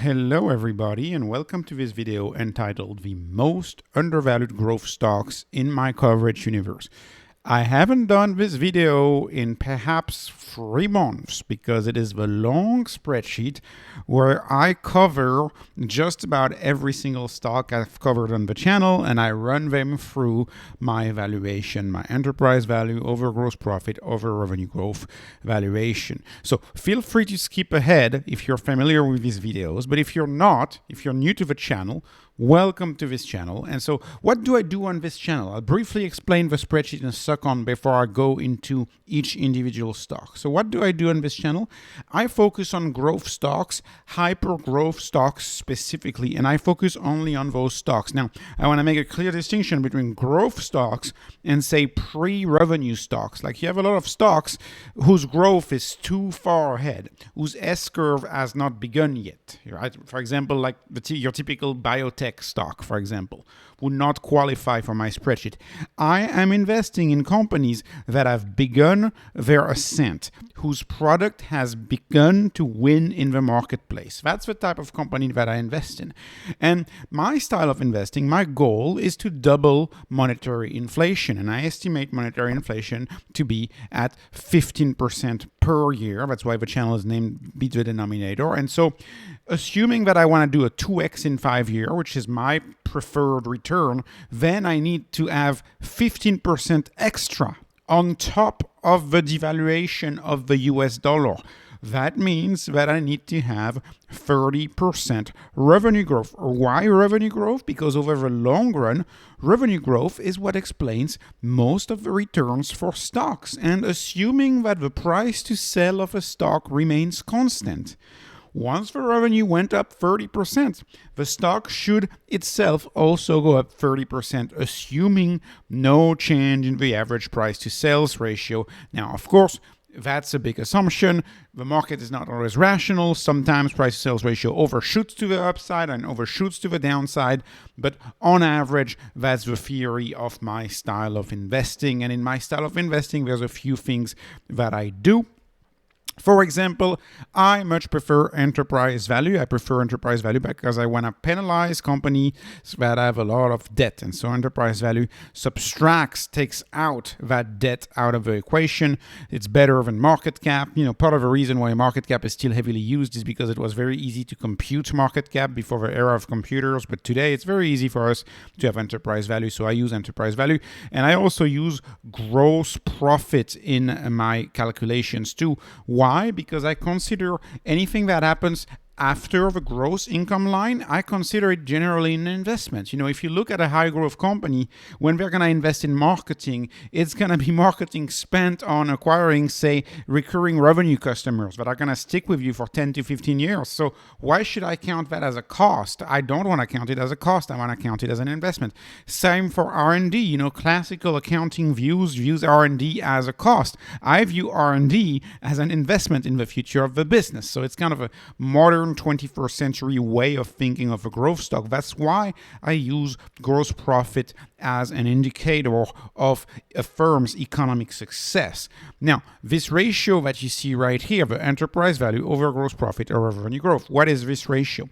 Hello everybody and welcome to this video entitled The Most Undervalued Growth Stocks in My Coverage Universe. I haven't done this video in perhaps 3 months because it is the long spreadsheet where I cover just about every single stock I've covered on the channel and I run them through my evaluation, my enterprise value over gross profit over revenue growth valuation. So feel free to skip ahead if you're familiar with these videos, but if you're not, if you're new to the channel, welcome to this channel. And so what do I do on this channel? I'll briefly explain the spreadsheet in a second before I go into each individual stock. So what do I do on this channel? I focus on growth stocks, hyper growth stocks specifically, and I focus only on those stocks. Now, I want to make a clear distinction between growth stocks and say pre-revenue stocks. Like you have a lot of stocks whose growth is too far ahead, whose S-curve has not begun yet, right? For example, like your typical biotech stock, for example, would not qualify for my spreadsheet. I am investing in companies that have begun their ascent, whose product has begun to win in the marketplace. That's the type of company that I invest in. And my style of investing, my goal is to double monetary inflation. And I estimate monetary inflation to be at 15% per year. That's why the channel is named Beat the Denominator. And so assuming that I want to do a 2x in 5 years, which is my preferred return, then I need to have 15% extra on top of the devaluation of the US dollar. That means that I need to have 30% revenue growth. Why revenue growth? Because over the long run, revenue growth is what explains most of the returns for stocks. And assuming that the price to sell of a stock remains constant, once the revenue went up 30%, the stock should itself also go up 30%, assuming no change in the average price to sales ratio. Now, of course, that's a big assumption. The market is not always rational. Sometimes price to sales ratio overshoots to the upside and overshoots to the downside. But on average, that's the theory of my style of investing. And in my style of investing, there's a few things that I do. For example, I much prefer enterprise value. I prefer enterprise value because I want to penalize companies that have a lot of debt. And so enterprise value takes out that debt out of the equation. It's better than market cap. You know, part of the reason why market cap is still heavily used is because it was very easy to compute market cap before the era of computers. But today it's very easy for us to have enterprise value. So I use enterprise value. And I also use gross profit in my calculations too. Why? Because I consider anything that happens after the gross income line, I consider it generally an investment. You know, if you look at a high growth company, when they're going to invest in marketing, it's going to be marketing spent on acquiring, say, recurring revenue customers that are going to stick with you for 10 to 15 years. So why should I count that as a cost? I don't want to count it as a cost. I want to count it as an investment. Same for R&D. You know, classical accounting views R&D as a cost. I view R&D as an investment in the future of the business. So it's kind of a modern 21st century way of thinking of a growth stock. That's why I use gross profit as an indicator of a firm's economic success. Now, this ratio that you see right here, the enterprise value over gross profit over revenue growth, what is this ratio?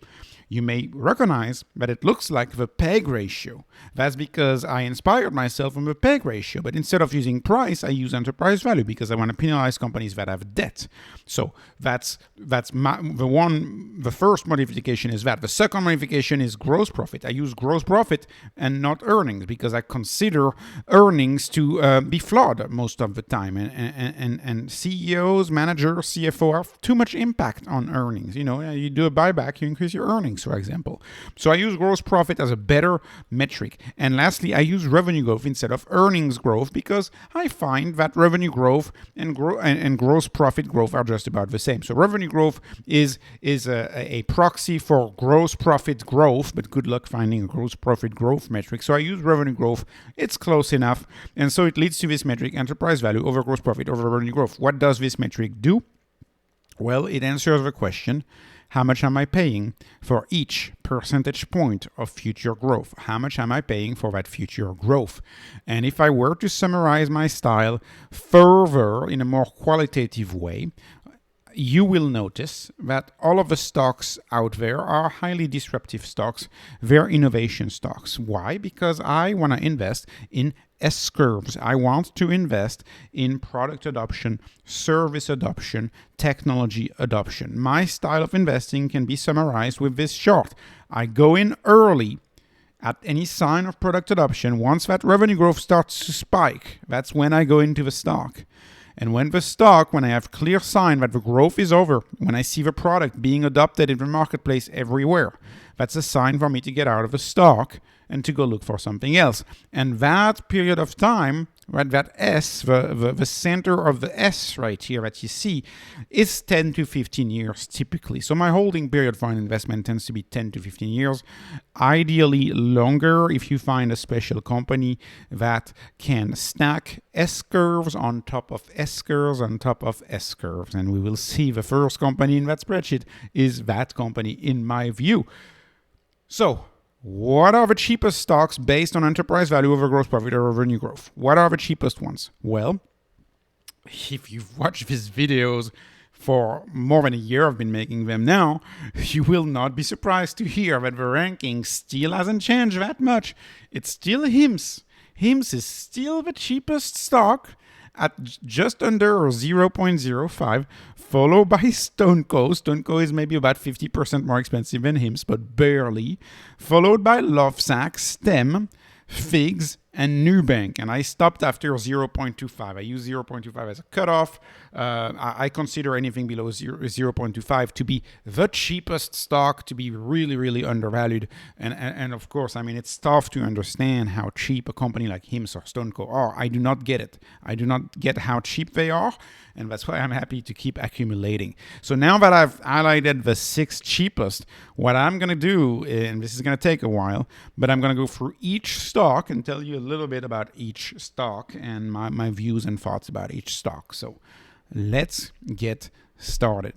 You may recognize that it looks like the PEG ratio. That's because I inspired myself from the PEG ratio, but instead of using price, I use enterprise value because I want to penalize companies that have debt. So that's the first modification is that. The second modification is gross profit. I use gross profit and not earnings because I consider earnings to be flawed most of the time. And CEOs, managers, CFO have too much impact on earnings. You know, you do a buyback, you increase your earnings, for example. So I use gross profit as a better metric. And lastly, I use revenue growth instead of earnings growth because I find that revenue growth and gross profit growth are just about the same. So revenue growth is a proxy for gross profit growth, but good luck finding a gross profit growth metric. So I use revenue growth. It's close enough. And so it leads to this metric, enterprise value over gross profit over revenue growth. What does this metric do? Well, it answers the question, how much am I paying for each percentage point of future growth? How much am I paying for that future growth? And if I were to summarize my style further in a more qualitative way, you will notice that all of the stocks out there are highly disruptive stocks. They're innovation stocks. Why? Because I want to invest in S-curves. I want to invest in product adoption, service adoption, technology adoption. My style of investing can be summarized with this chart. I go in early at any sign of product adoption. Once that revenue growth starts to spike, that's when I go into the stock. And when I have clear sign that the growth is over, when I see the product being adopted in the marketplace everywhere, that's a sign for me to get out of the stock and to go look for something else. And that period of time, right, that S, the center of the S right here that you see, is 10 to 15 years typically. So my holding period for an investment tends to be 10 to 15 years. Ideally longer if you find a special company that can stack S-curves on top of S-curves on top of S-curves. And we will see the first company in that spreadsheet is that company in my view. So, what are the cheapest stocks based on enterprise value over gross profit or revenue growth? What are the cheapest ones? Well, if you've watched these videos for more than a year, I've been making them now, you will not be surprised to hear that the ranking still hasn't changed that much. It's still HIMSS. HIMSS is still the cheapest stock at just under 0.05, followed by StoneCo. StoneCo is maybe about 50% more expensive than HIMSS, but barely. Followed by Lovesac, STEM, FIGS, and Nubank. And I stopped after 0.25. I use 0.25 as a cutoff. I consider anything below 0.25 to be the cheapest stock, to be really, really undervalued. And of course, I mean, it's tough to understand how cheap a company like HIMSS or StoneCo are. I do not get it. I do not get how cheap they are. And that's why I'm happy to keep accumulating. So now that I've highlighted the 6 cheapest, what I'm going to do, and this is going to take a while, but I'm going to go through each stock and tell you a little bit about each stock and my views and thoughts about each stock. So let's get started.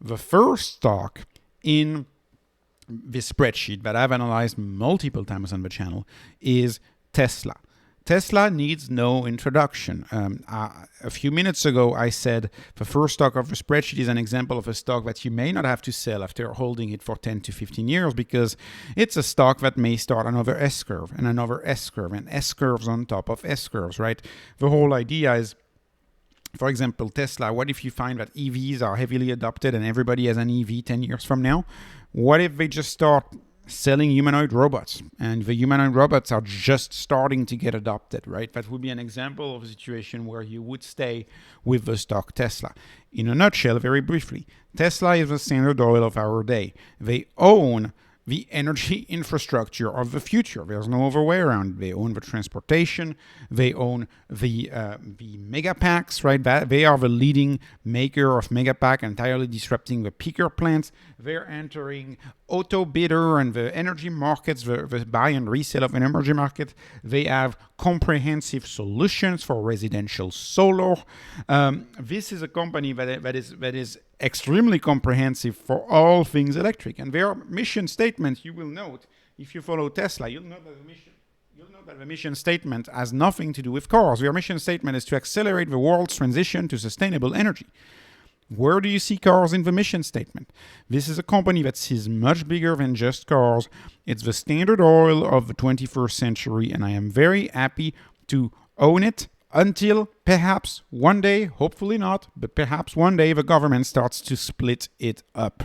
The first stock in this spreadsheet that I've analyzed multiple times on the channel is Tesla. Tesla needs no introduction. A few minutes ago, I said the first stock of the spreadsheet is an example of a stock that you may not have to sell after holding it for 10 to 15 years because it's a stock that may start another S-curve and another S-curve and S-curves on top of S-curves, right? The whole idea is, for example, Tesla, what if you find that EVs are heavily adopted and everybody has an EV 10 years from now? What if they just start selling humanoid robots and the humanoid robots are just starting to get adopted, right? That would be an example of a situation where you would stay with the stock Tesla. In a nutshell, very briefly, Tesla is the Standard Oil of our day. They own the energy infrastructure of the future. There's no other way around. They own the transportation. They own the megapacks, right? They are the leading maker of megapack, entirely disrupting the peaker plants. They're entering auto bidder and the energy markets, the buy and resale of an energy market. They have comprehensive solutions for residential solar. This is a company that is extremely comprehensive for all things electric. And their mission statement, you will note, if you follow Tesla, you'll know that the mission statement has nothing to do with cars. Their mission statement is to accelerate the world's transition to sustainable energy. Where do you see cars in the mission statement? This is a company that sees much bigger than just cars. It's the Standard Oil of the 21st century, and I am very happy to own it until perhaps one day, hopefully not, but perhaps one day the government starts to split it up.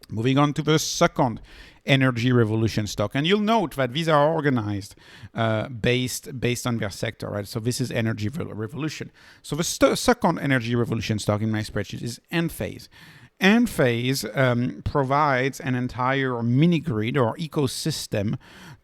Moving on to the second energy revolution stock. And you'll note that these are organized based on their sector, right? So this is energy revolution. So the second energy revolution stock in my spreadsheet is Enphase. Enphase provides an entire mini grid or ecosystem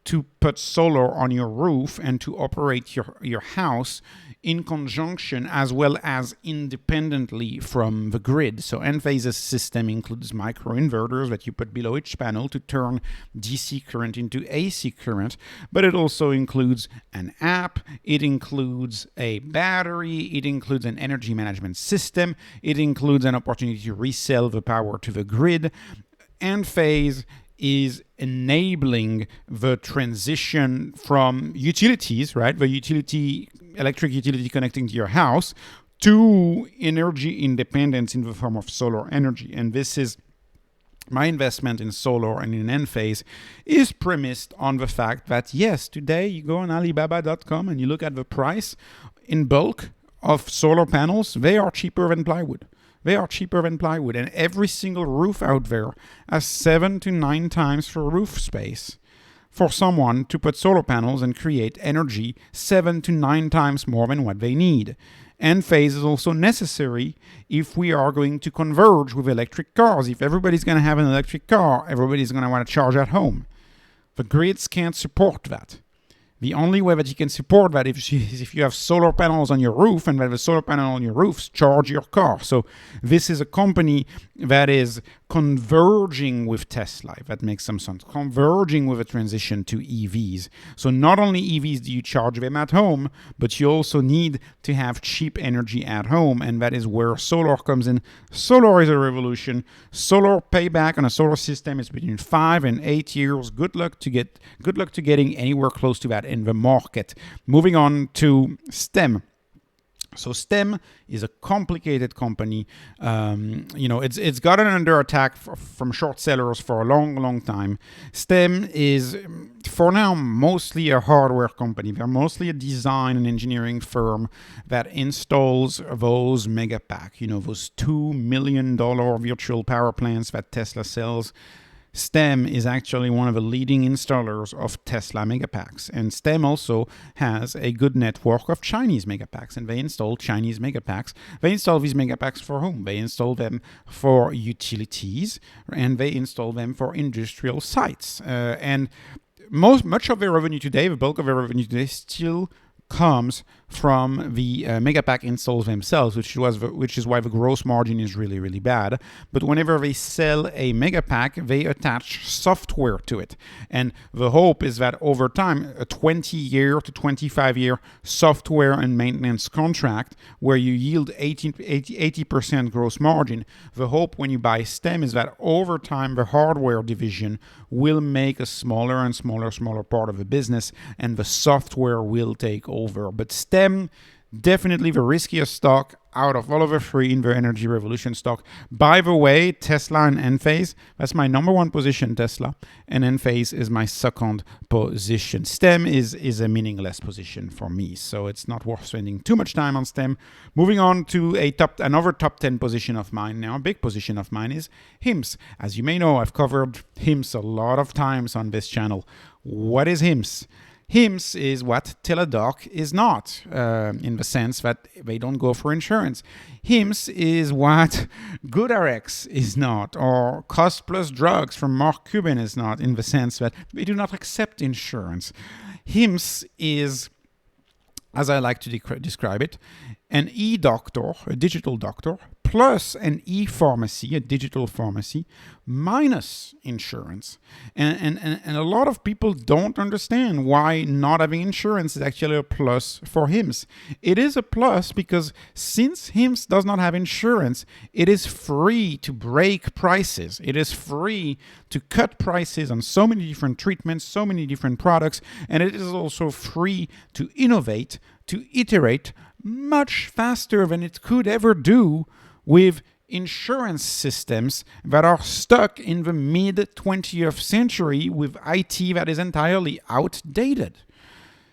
to put solar on your roof and to operate your house in conjunction as well as independently from the grid. So Enphase's system includes microinverters that you put below each panel to turn DC current into AC current, but it also includes an app, it includes a battery, it includes an energy management system, it includes an opportunity to resell the power to the grid. Enphase is enabling the transition from utilities, right? The electric utility connecting to your house, to energy independence in the form of solar energy. And this is my investment in solar and in Enphase is premised on the fact that, yes, today you go on Alibaba.com and you look at the price in bulk of solar panels, they are cheaper than plywood. They are cheaper than plywood. And every single roof out there has 7 to 9 times the roof space for someone to put solar panels and create energy 7 to 9 times more than what they need. Enphase is also necessary if we are going to converge with electric cars. If everybody's going to have an electric car, everybody's going to want to charge at home. The grids can't support that. The only way that you can support that is if you have solar panels on your roof, and that the solar panel on your roofs charge your car. So this is a company that is converging with Tesla, if that makes some sense, converging with a transition to EVs. So not only EVs do you charge them at home, but you also need to have cheap energy at home, and that is where solar comes in. Solar is a revolution. Solar payback on a solar system is between 5 and 8 years. Good luck to getting anywhere close to that in the market. Moving on to STEM. So STEM is a complicated company. It's gotten under attack from short sellers for a long time. STEM is, for now, mostly a hardware company. They're mostly a design and engineering firm that installs those megapack, those $2 million virtual power plants that Tesla sells. STEM is actually one of the leading installers of Tesla megapacks. And STEM also has a good network of Chinese megapacks. And they install Chinese megapacks. They install these megapacks for whom? They install them for utilities, and they install them for industrial sites. And much of their revenue today, the bulk of their revenue today, still comes from the megapack installs themselves, which is why the gross margin is really bad. But whenever they sell a megapack, they attach software to it, and the hope is that over time, a 20-year to 25-year software and maintenance contract where you yield 80% gross margin, the hope when you buy STEM is that over time the hardware division will make a smaller and smaller part of the business, and the software will take over. But STEM, definitely the riskiest stock out of all of the three in the energy revolution stock. By the way, Tesla and Enphase, that's my number one position, Tesla, and Enphase is my second position. STEM is a meaningless position for me, so it's not worth spending too much time on STEM. Moving on to another top 10 position of mine now, a big position of mine is HIMS. As you may know, I've covered HIMS a lot of times on this channel. What is HIMS? HIMS is what Teladoc is not, in the sense that they don't go for insurance. HIMS is what GoodRx is not, or Cost Plus Drugs from Mark Cuban is not, in the sense that they do not accept insurance. HIMS is, as I like to describe it, an e-doctor, a digital doctor, plus an e-pharmacy, a digital pharmacy, minus insurance. And a lot of people don't understand why not having insurance is actually a plus for HIMS. It is a plus because since HIMS does not have insurance, it is free to break prices. It is free to cut prices on so many different treatments, so many different products, and it is also free to innovate, to iterate much faster than it could ever do with insurance systems that are stuck in the mid-20th century with IT that is entirely outdated.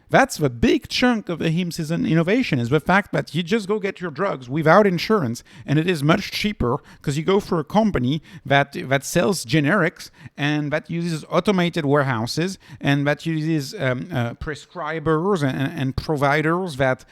That's the big chunk of the HIMS innovation, is the fact that you just go get your drugs without insurance, and it is much cheaper because you go for a company that sells generics and that uses automated warehouses and that uses prescribers and providers that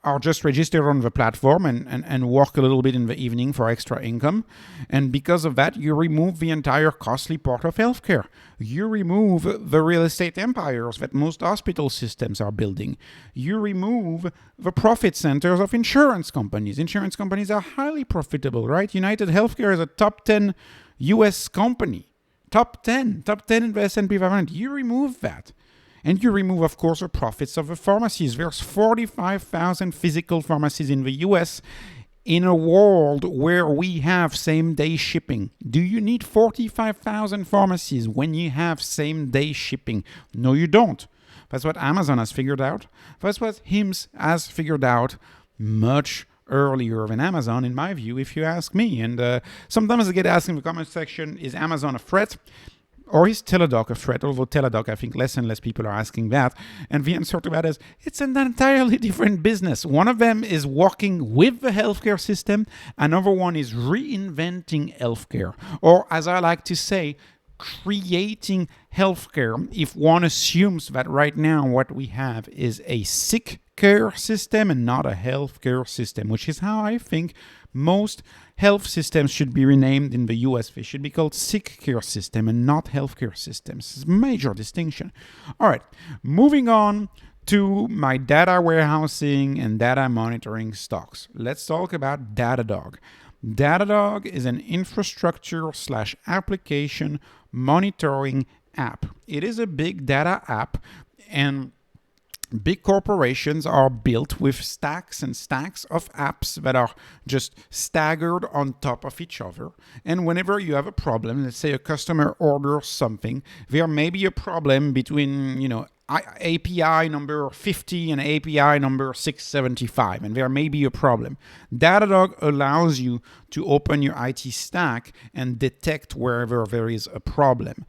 are just registered on the platform and work a little bit in the evening for extra income. And because of that, you remove the entire costly part of healthcare. You remove the real estate empires that most hospital systems are building. You remove the profit centers of insurance companies. Insurance companies are highly profitable, right? United Healthcare is a top 10 US company. Top 10 in the S&P 500. You remove that. And you remove, of course, the profits of the pharmacies. There's 45,000 physical pharmacies in the US. In a world where we have same-day shipping, do you need 45,000 pharmacies when you have same-day shipping? No, you don't. That's what Amazon has figured out. That's what HIMS has figured out much earlier than Amazon, in my view, if you ask me. And sometimes I get asked in the comment section, is Amazon a threat? Or is Teladoc a threat? Although Teladoc, I think less and less people are asking that. And the answer to that is, it's an entirely different business. One of them is working with the healthcare system. Another one is reinventing healthcare. Or, as I like to say, creating healthcare, if one assumes that right now what we have is a sick care system and not a healthcare system, which is how I think most health systems should be renamed in the US. They should be called sick care system and not healthcare systems. It's a major distinction. All right, moving on to my data warehousing and data monitoring stocks. Let's talk about Datadog. Datadog is an infrastructure/application monitoring app. It is a big data app, and big corporations are built with stacks and stacks of apps that are just staggered on top of each other. And whenever you have a problem, let's say a customer orders something, there may be a problem between, API number 50 and API number 675, and there may be a problem. Datadog allows you to open your IT stack and detect wherever there is a problem.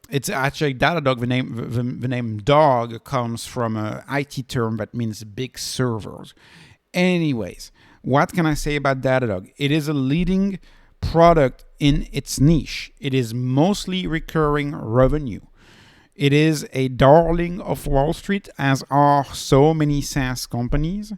It's actually Datadog. The name dog comes from an IT term that means big servers. Anyways, what can I say about Datadog? It is a leading product in its niche. It is mostly recurring revenue. It is a darling of Wall Street, as are so many SaaS companies.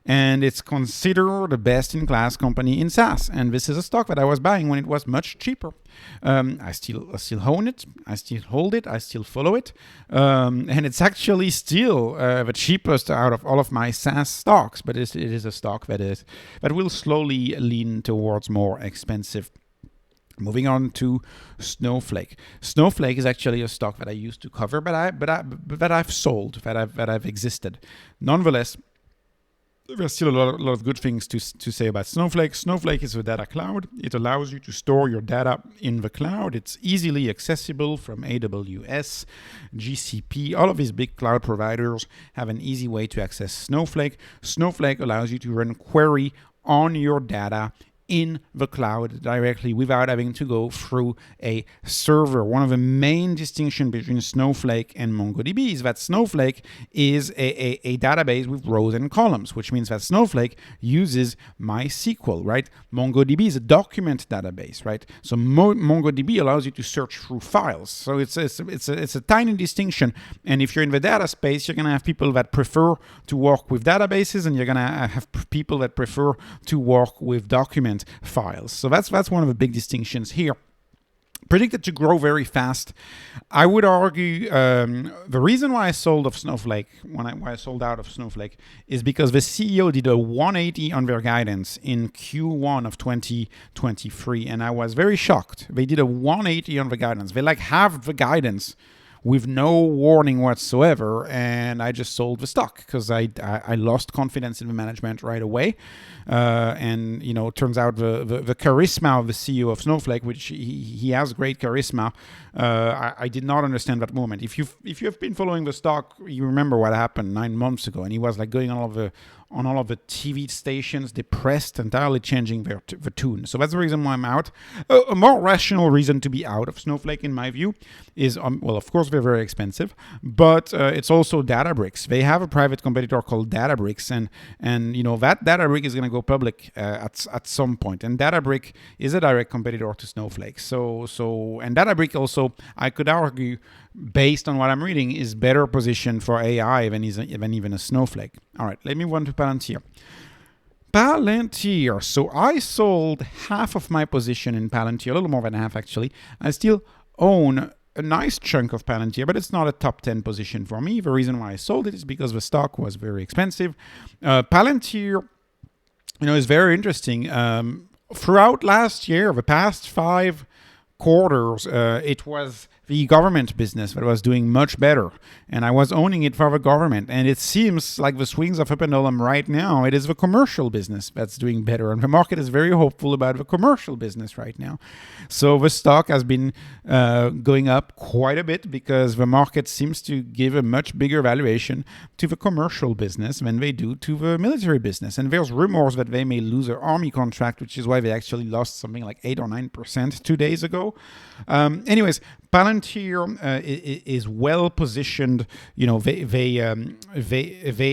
And it's considered the best-in-class company in SaaS. And this is a stock that I was buying when it was much cheaper. I still own it. I still hold it. I still follow it. And it's actually still the cheapest out of all of my SaaS stocks. But it is a stock that will slowly lean towards more expensive. Moving on to Snowflake. Snowflake is actually a stock that I used to cover, but I've sold, that I've existed. Nonetheless, there's still a lot of good things to say about Snowflake. Snowflake is a data cloud. It allows you to store your data in the cloud. It's easily accessible from AWS, GCP. All of these big cloud providers have an easy way to access Snowflake. Snowflake allows you to run query on your data in the cloud directly without having to go through a server. One of the main distinctions between Snowflake and MongoDB is that Snowflake is a database with rows and columns, which means that Snowflake uses MySQL, right? MongoDB is a document database, right? So MongoDB allows you to search through files. So it's a tiny distinction. And if you're in the data space, you're going to have people that prefer to work with databases, and you're going to have people that prefer to work with document files. So that's one of the big distinctions here. Predicted to grow very fast. I would argue the reason why I sold of Snowflake, why I sold out of Snowflake, is because the CEO did a 180 on their guidance in Q1 of 2023, and I was very shocked. They did a 180 on the guidance. They halved the guidance with no warning whatsoever, and I just sold the stock because I lost confidence in the management right away. And it turns out the charisma of the CEO of Snowflake, which he has great charisma, I did not understand that moment. If you have been following the stock, you remember what happened 9 months ago, and he was going on all of the TV stations, depressed, entirely changing the tune. So that's the reason why I'm out. A more rational reason to be out of Snowflake, in my view, is, of course, they're very expensive, but it's also Databricks. They have a private competitor called Databricks, and that Databricks is going to go public at some point. And Databricks is a direct competitor to Snowflake. And Databricks also, I could argue, based on what I'm reading, is better positioned for AI than even a Snowflake. All right, let me move on to Palantir. Palantir. So I sold half of my position in Palantir, a little more than half actually. I still own a nice chunk of Palantir, but it's not a top 10 position for me. The reason why I sold it is because the stock was very expensive. Palantir, is very interesting. Throughout last year, the past 5 quarters, it was the government business that was doing much better, and I was owning it for the government. And it seems like the swings of up and down right now, it is the commercial business that's doing better, and the market is very hopeful about the commercial business right now. So the stock has been going up quite a bit because the market seems to give a much bigger valuation to the commercial business than they do to the military business. And there's rumors that they may lose their army contract, which is why they actually lost something like 8 or 9% 2 days ago. Anyways, Palantir is well positioned. You know, they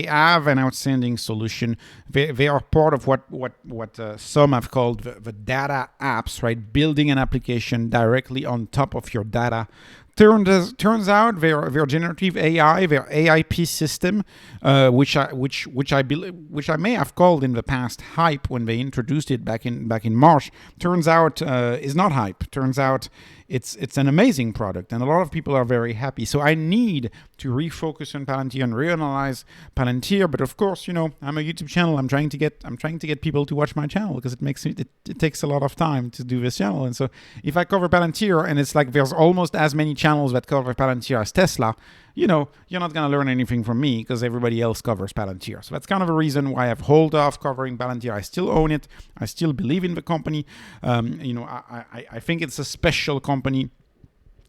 have an outstanding solution. They are part of what some have called the data apps, right? Building an application directly on top of your data. Turns out their generative AI, their AIP system, which I may have called in the past hype when they introduced it back in March. Turns out is not hype. Turns out it's an amazing product, and a lot of people are very happy. So I need to refocus on Palantir and reanalyze Palantir. But of course, you know, I'm a YouTube channel. I'm trying to get people to watch my channel because it takes a lot of time to do this channel. And so if I cover Palantir and it's like there's almost as many channels that cover Palantir as Tesla, you know, you're not going to learn anything from me because everybody else covers Palantir. So that's kind of a reason why I've held off covering Palantir. I still own it. I still believe in the company. You know, I think it's a special company.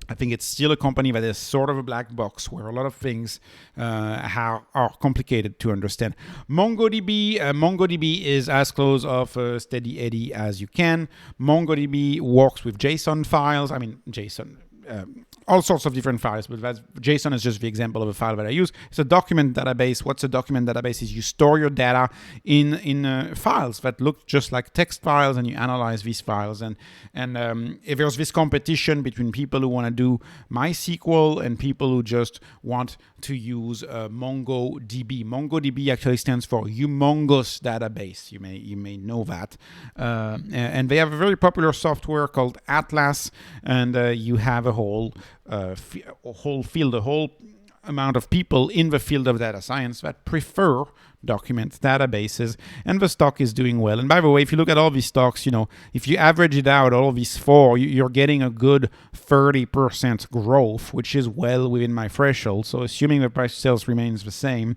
I think it's still a company that is sort of a black box where a lot of things are complicated to understand. MongoDB is as close of a steady Eddie as you can. MongoDB works with JSON files. I mean, JSON. All sorts of different files, but JSON is just the example of a file that I use. It's a document database. What's a document database is you store your data in files that look just like text files, and you analyze these files. And if there's this competition between people who want to do MySQL and people who just want to use MongoDB. MongoDB actually stands for Humongous Database. You may know that. And they have a very popular software called Atlas, and you have a whole amount of people in the field of data science that prefer document databases, and the stock is doing well. And by the way, if you look at all these stocks, you know, if you average it out, all of these four, you're getting a good 30% growth, which is well within my threshold. So assuming the price to sales remains the same,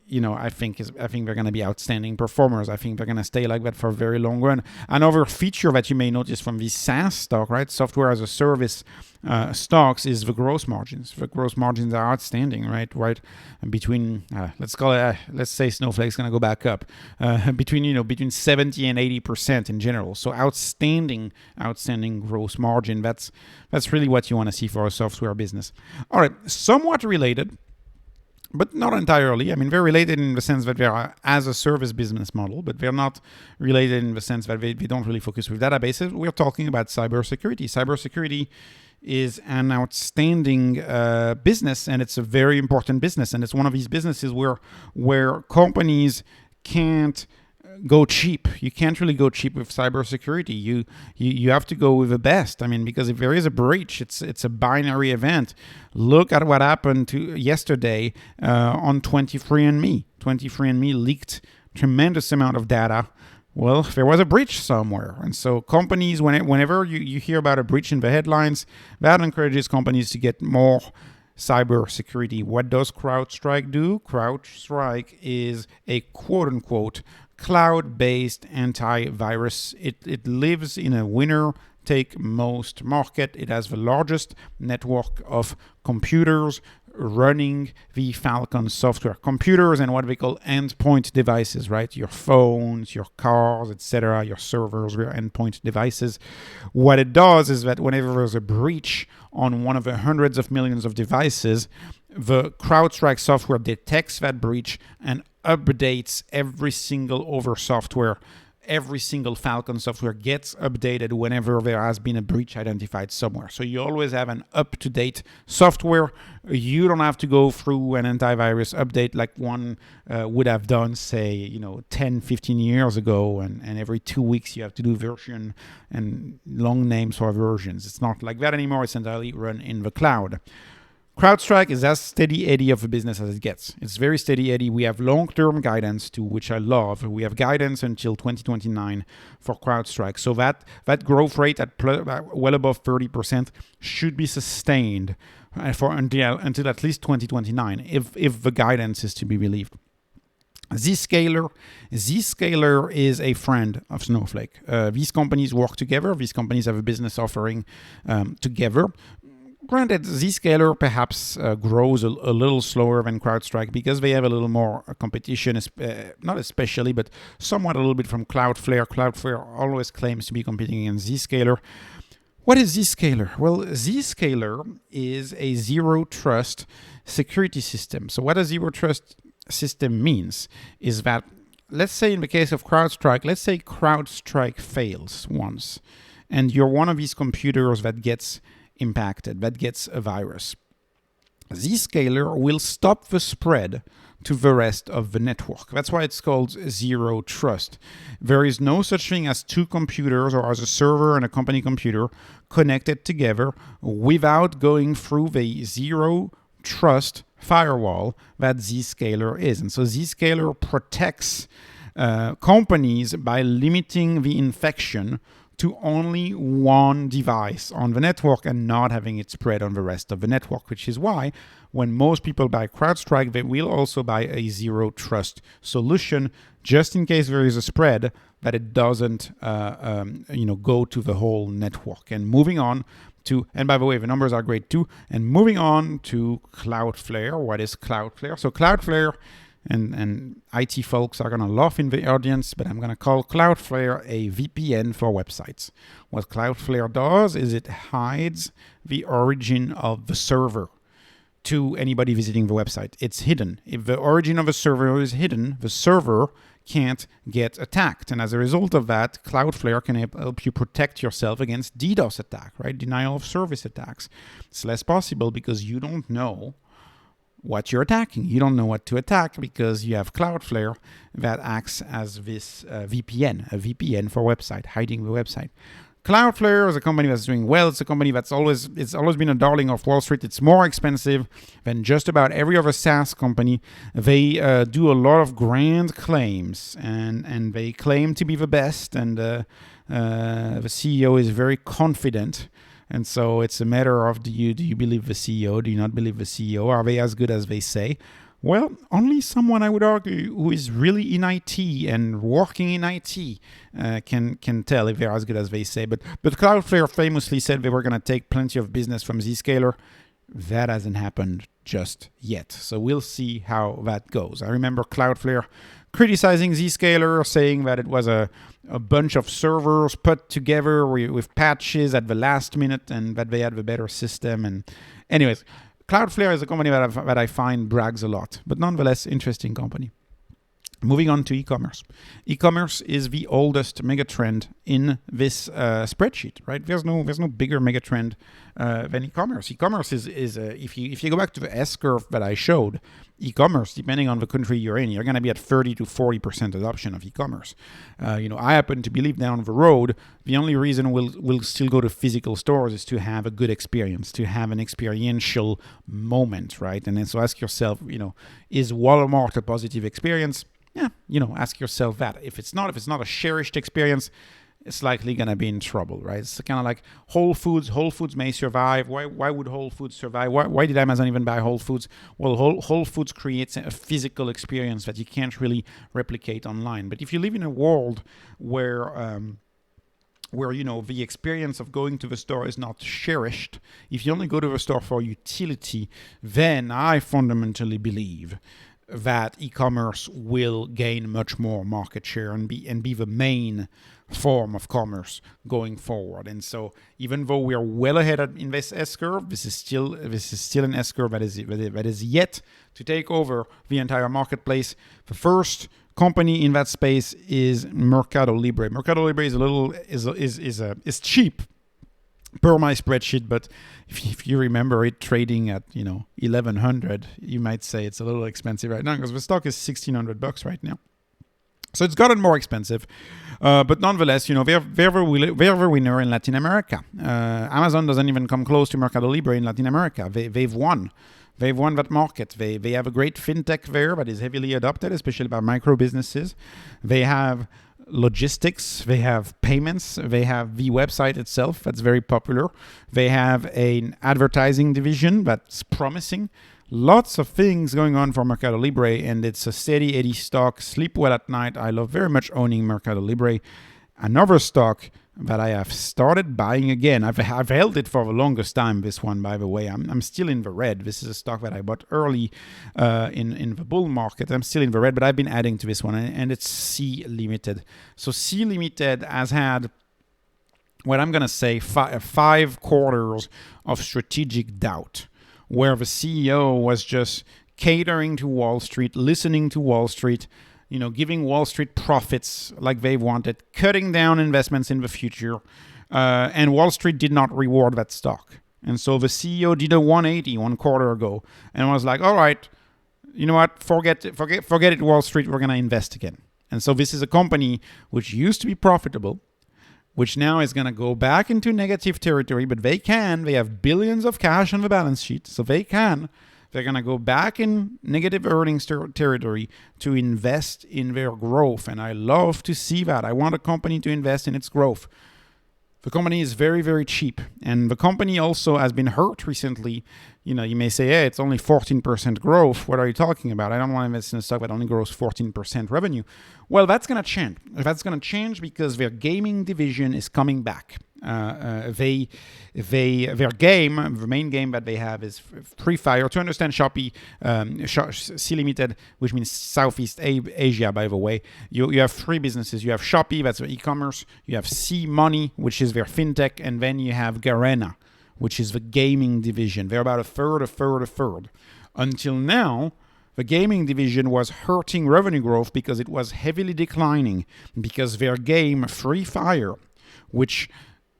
you know, I think they're going to be outstanding performers. I think they're going to stay like that for a very long run. Another feature that you may notice from these SaaS stock, right, software as a service stocks, is the gross margins. The gross margins are outstanding, right? Between let's say Snowflake's going to go back up between 70 and 80% in general. So outstanding gross margin. That's really what you want to see for a software business. All right, somewhat related, but not entirely. I mean, they're related in the sense that they are as a service business model, but they're not related in the sense that they don't really focus with databases. We're talking about cybersecurity. Cybersecurity is an outstanding business, and it's a very important business. And it's one of these businesses where companies can't go cheap. You can't really go cheap with cybersecurity. You have to go with the best. I mean, because if there is a breach, it's a binary event. Look at what happened yesterday on 23andMe. 23andMe leaked tremendous amount of data. Well, there was a breach somewhere. And so companies, whenever you hear about a breach in the headlines, that encourages companies to get more cybersecurity. What does CrowdStrike do? CrowdStrike is a quote-unquote cloud-based antivirus. It lives in a winner-take-most market. It has the largest network of computers running the Falcon software. Computers and what we call endpoint devices, right? Your phones, your cars, etc., your servers, your endpoint devices. What it does is that whenever there's a breach on one of the hundreds of millions of devices, the CrowdStrike software detects that breach and updates every single every single Falcon software gets updated whenever there has been a breach identified somewhere. So you always have an up-to-date software. You don't have to go through an antivirus update like one would have done, say, 10, 15 years ago, and every 2 weeks you have to do version and long names for versions. It's not like that anymore. It's entirely run in the cloud. CrowdStrike is as steady Eddie of a business as it gets. It's very steady Eddie. We have long-term guidance too, which I love. We have guidance until 2029 for CrowdStrike. So that growth rate at well above 30% should be sustained for until at least 2029, if the guidance is to be believed. Zscaler is a friend of Snowflake. These companies work together. These companies have a business offering together. Granted, Zscaler perhaps grows a little slower than CrowdStrike because they have a little more competition, not especially, but somewhat a little bit from Cloudflare. Cloudflare always claims to be competing against Zscaler. What is Zscaler? Well, Zscaler is a zero trust security system. So what a zero trust system means is that, let's say in the case of CrowdStrike, let's say CrowdStrike fails once, and you're one of these computers that gets impacted, that gets a virus. Zscaler will stop the spread to the rest of the network. That's why it's called zero trust. There is no such thing as two computers or as a server and a company computer connected together without going through the zero trust firewall that Zscaler is. And so Zscaler protects companies by limiting the infection to only one device on the network and not having it spread on the rest of the network, which is why when most people buy CrowdStrike, they will also buy a zero trust solution just in case there is a spread that it doesn't go to the whole network. And moving on to, and by the way, the numbers are great too, and moving on to Cloudflare. What is Cloudflare? So Cloudflare, and IT folks are going to laugh in the audience, but I'm going to call Cloudflare a VPN for websites. What Cloudflare does is it hides the origin of the server to anybody visiting the website. It's hidden. If the origin of a server is hidden, the server can't get attacked. And as a result of that, Cloudflare can help you protect yourself against DDoS attack, right? Denial of service attacks. It's less possible because you don't know what you're attacking. You don't know what to attack because you have Cloudflare that acts as this VPN, a VPN for website, hiding the website. Cloudflare is a company that's doing well. It's a company it's always been a darling of Wall Street. It's more expensive than just about every other SaaS company. They do a lot of grand claims, and they claim to be the best, and the CEO is very confident. And so it's a matter of, do you believe the CEO? Do you not believe the CEO? Are they as good as they say? Well, only someone, I would argue, who is really in IT and working in IT can tell if they're as good as they say. But Cloudflare famously said they were going to take plenty of business from Zscaler. That hasn't happened just yet. So we'll see how that goes. I remember Cloudflare criticizing Zscaler, saying that it was a bunch of servers put together with patches at the last minute and that they had the better system. And anyways, Cloudflare is a company that I find brags a lot, but nonetheless, interesting company. Moving on to e-commerce. E-commerce is the oldest megatrend in this spreadsheet, right? There's no bigger megatrend than e-commerce. E-commerce is if you go back to the S-curve that I showed, e-commerce, depending on the country you're in, you're going to be at 30 to 40% adoption of e-commerce. I happen to believe down the road, the only reason we'll still go to physical stores is to have a good experience, to have an experiential moment, right? And then so ask yourself, is Walmart a positive experience? Yeah, ask yourself that. If it's not a cherished experience, it's likely going to be in trouble, right? It's kind of like Whole Foods. Whole Foods may survive. Why would Whole Foods survive? Why did Amazon even buy Whole Foods? Well, Whole Foods creates a physical experience that you can't really replicate online. But if you live in a world where the experience of going to the store is not cherished, if you only go to the store for utility, then I fundamentally believe that e-commerce will gain much more market share and be the main form of commerce going forward. And so, even though we are well ahead in this S-curve, this is still an S-curve that is yet to take over the entire marketplace. The first company in that space is MercadoLibre. MercadoLibre is cheap per my spreadsheet, but if you remember it trading at 1,100, you might say it's a little expensive right now because the stock is $1,600 right now. So it's gotten more expensive. But nonetheless, they're the winner in Latin America. Amazon doesn't even come close to MercadoLibre in Latin America. They've won. They've won that market. They have a great fintech there that is heavily adopted, especially by micro businesses. They have logistics, they have payments, they have the website itself that's very popular. They have an advertising division that's promising. Lots of things going on for MercadoLibre, and it's a steady Eddie stock. Sleep well at night. I love very much owning MercadoLibre. Another stock that I have started buying again. I've held it for the longest time, this one, by the way. I'm still in the red. This is a stock that I bought early in the bull market. I'm still in the red, but I've been adding to this one, and it's C Limited. So C Limited has had what I'm going to say 5 quarters of strategic doubt, where the CEO was just catering to Wall Street, listening to Wall Street, giving Wall Street profits like they wanted, cutting down investments in the future, and Wall Street did not reward that stock. And so the CEO did a 180 1 quarter ago and was like, all right, you know what, forget it, Wall Street, we're going to invest again. And so this is a company which used to be profitable, which now is going to go back into negative territory, but they have billions of cash on the balance sheet, so they're going to go back in negative earnings territory to invest in their growth. And I love to see that. I want a company to invest in its growth. The company is very, very cheap. And the company also has been hurt recently. You may say, hey, it's only 14% growth. What are you talking about? I don't want to invest in a stock that only grows 14% revenue. Well, that's going to change. That's going to change because their gaming division is coming back. Their game, the main game that they have is Free Fire. To understand Shopee, C Limited, which means Southeast Asia, by the way, you have 3 businesses. You have Shopee, that's their e-commerce. You have C Money, which is their fintech, and then you have Garena, which is the gaming division. They're about a third. Until now, the gaming division was hurting revenue growth because it was heavily declining, because their game, Free Fire, which,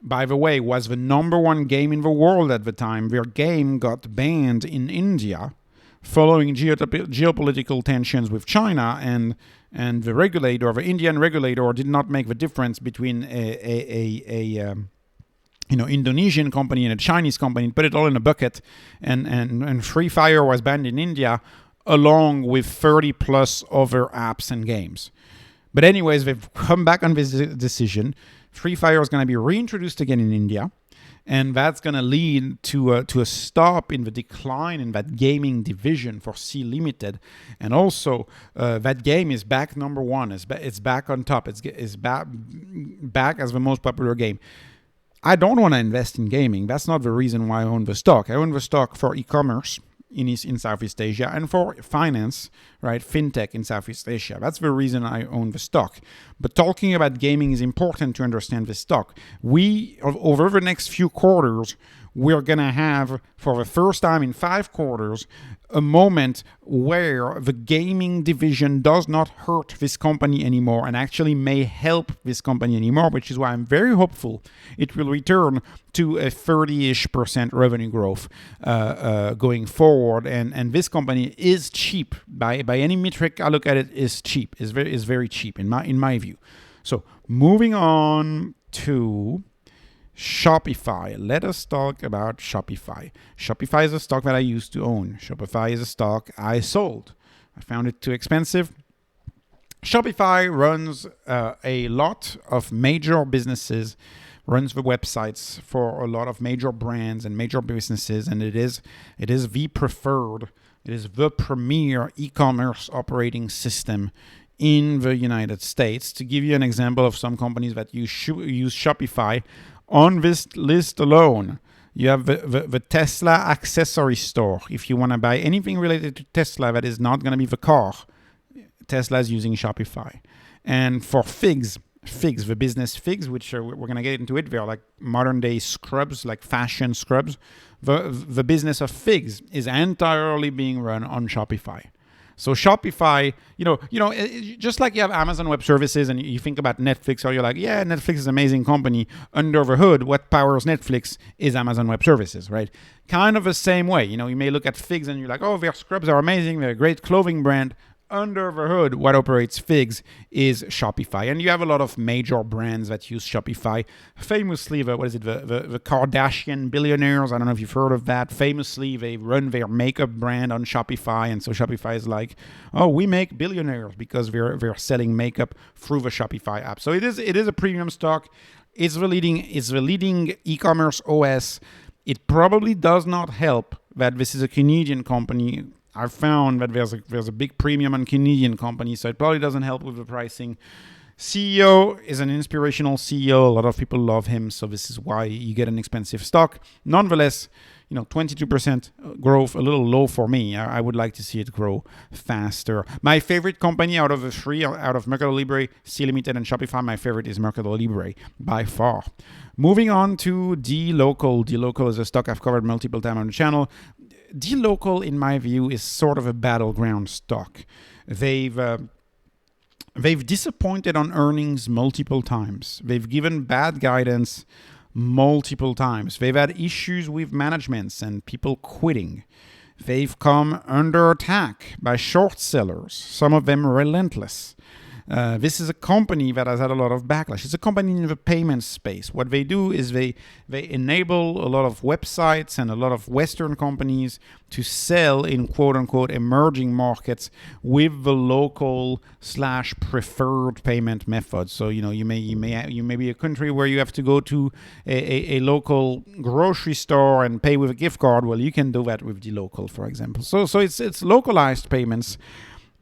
by the way, was the #1 game in the world at the time, their game got banned in India following geopolitical tensions with China, and the regulator, the Indian regulator, did not make the difference between a Indonesian company and a Chinese company, put it all in a bucket, and Free Fire was banned in India along with 30 plus other apps and games. But anyways, they've come back on this decision. Free Fire is going to be reintroduced again in India, and that's going to lead to a stop in the decline in that gaming division for C Limited. And also, that game is back #1. It's back on top. It's back as the most popular game. I don't want to invest in gaming. That's not the reason why I own the stock. I own the stock for e-commerce in Southeast Asia, and for finance, right, fintech in Southeast Asia. That's the reason I own the stock. But talking about gaming is important to understand the stock. Over the next few quarters, we're going to have, for the first time in 5 quarters, a moment where the gaming division does not hurt this company anymore and actually may help this company anymore, which is why I'm very hopeful it will return to a 30-ish% revenue growth going forward. And this company is cheap. By any metric I look at it, is cheap. Is very cheap in my view. So moving on to Shopify. Let us talk about Shopify. Shopify is a stock that I used to own. Shopify is a stock I sold. I found it too expensive. Shopify runs a lot of major businesses, runs the websites for a lot of major brands and major businesses, and it is the preferred, it is the premier e-commerce operating system in the United States. To give you an example of some companies that use Shopify, on this list alone, you have the Tesla accessory store. If you want to buy anything related to Tesla that is not going to be the car, Tesla is using Shopify. And for Figs, the business Figs, which we're going to get into it, they're like modern day scrubs, like fashion scrubs. The business of Figs is entirely being run on Shopify. So Shopify, just like you have Amazon Web Services and you think about Netflix, or you're like, yeah, Netflix is an amazing company. Under the hood, what powers Netflix is Amazon Web Services, right? Kind of the same way. You may look at Figs and you're like, oh, their scrubs are amazing. They're a great clothing brand. under the hood, what operates FIGS is Shopify. And you have a lot of major brands that use Shopify. Famously, the Kardashian billionaires, I don't know if you've heard of that. Famously, they run their makeup brand on Shopify. And so Shopify is like, oh, we make billionaires because they're selling makeup through the Shopify app. So it is a premium stock. It's the leading e-commerce OS. It probably does not help that this is a Canadian company. I've found that there's a big premium on Canadian companies, so it probably doesn't help with the pricing. CEO is an inspirational CEO. A lot of people love him, so this is why you get an expensive stock. Nonetheless, 22% growth, a little low for me. I would like to see it grow faster. My favorite company out of the three, out of MercadoLibre, C Limited, and Shopify, my favorite is MercadoLibre by far. Moving on to DLocal. DLocal is a stock I've covered multiple times on the channel. DLocal, in my view, is sort of a battleground stock. They've disappointed on earnings multiple times. They've given bad guidance multiple times. They've had issues with managements and people quitting. They've come under attack by short sellers, some of them relentless. This is a company that has had a lot of backlash. It's a company in the payment space. What they do is they enable a lot of websites and a lot of Western companies to sell in quote-unquote emerging markets with the local/preferred payment method. So you may be a country where you have to go to a local grocery store and pay with a gift card. Well, you can do that with DLocal, for example. So it's localized payments.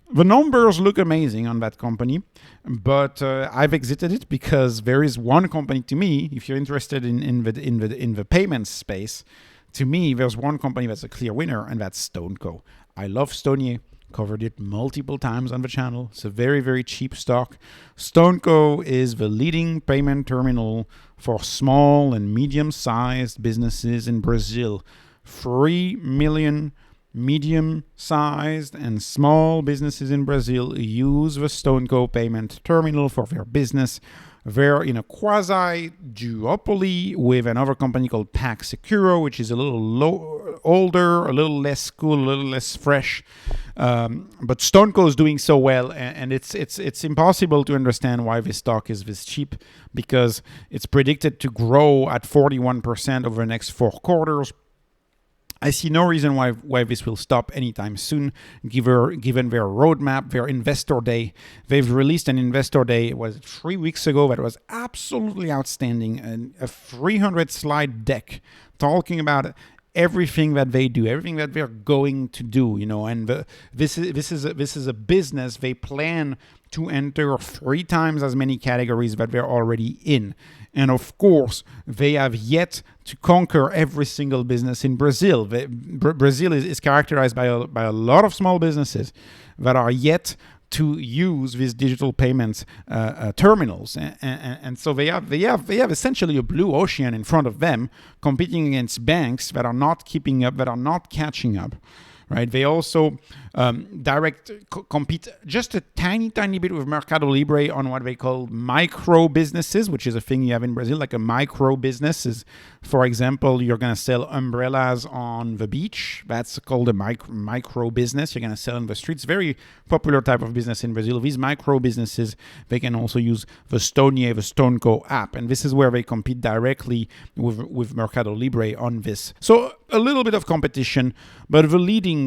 The numbers look amazing on that company, but I've exited it because there is one company to me. If you're interested in the payments space, to me there's one company that's a clear winner, and that's StoneCo. I love STNE. Covered it multiple times on the channel. It's a very, very cheap stock. StoneCo is the leading payment terminal for small and medium-sized businesses in Brazil. 3 million medium-sized and small businesses in Brazil use the StoneCo payment terminal for their business. They're in a quasi-duopoly with another company called PagSeguro, which is a little older, a little less cool, a little less fresh. But StoneCo is doing so well, and it's impossible to understand why this stock is this cheap, because it's predicted to grow at 41% over the next 4 quarters. I see no reason why this will stop anytime soon, given their roadmap, their investor day. They've released an investor day, it was 3 weeks ago, that was absolutely outstanding, and a 300-slide deck talking about everything that they do, everything that they're going to do, and this is a business they plan to enter 3 times as many categories that they're already in. And of course, they have yet to conquer every single business in Brazil. Brazil is characterized by a lot of small businesses that are yet to use these digital payments terminals, and so they have essentially a blue ocean in front of them, competing against banks that are not keeping up, that are not catching up. Right? They also compete just a tiny bit with MercadoLibre on what they call micro businesses, which is a thing you have in Brazil. Like a micro business is, for example, you're going to sell umbrellas on the beach. That's called a micro business. You're going to sell in the streets. Very popular type of business in Brazil. These micro businesses, they can also use the StoneCo app, and this is where they compete directly with MercadoLibre on this. So a little bit of competition, but the leading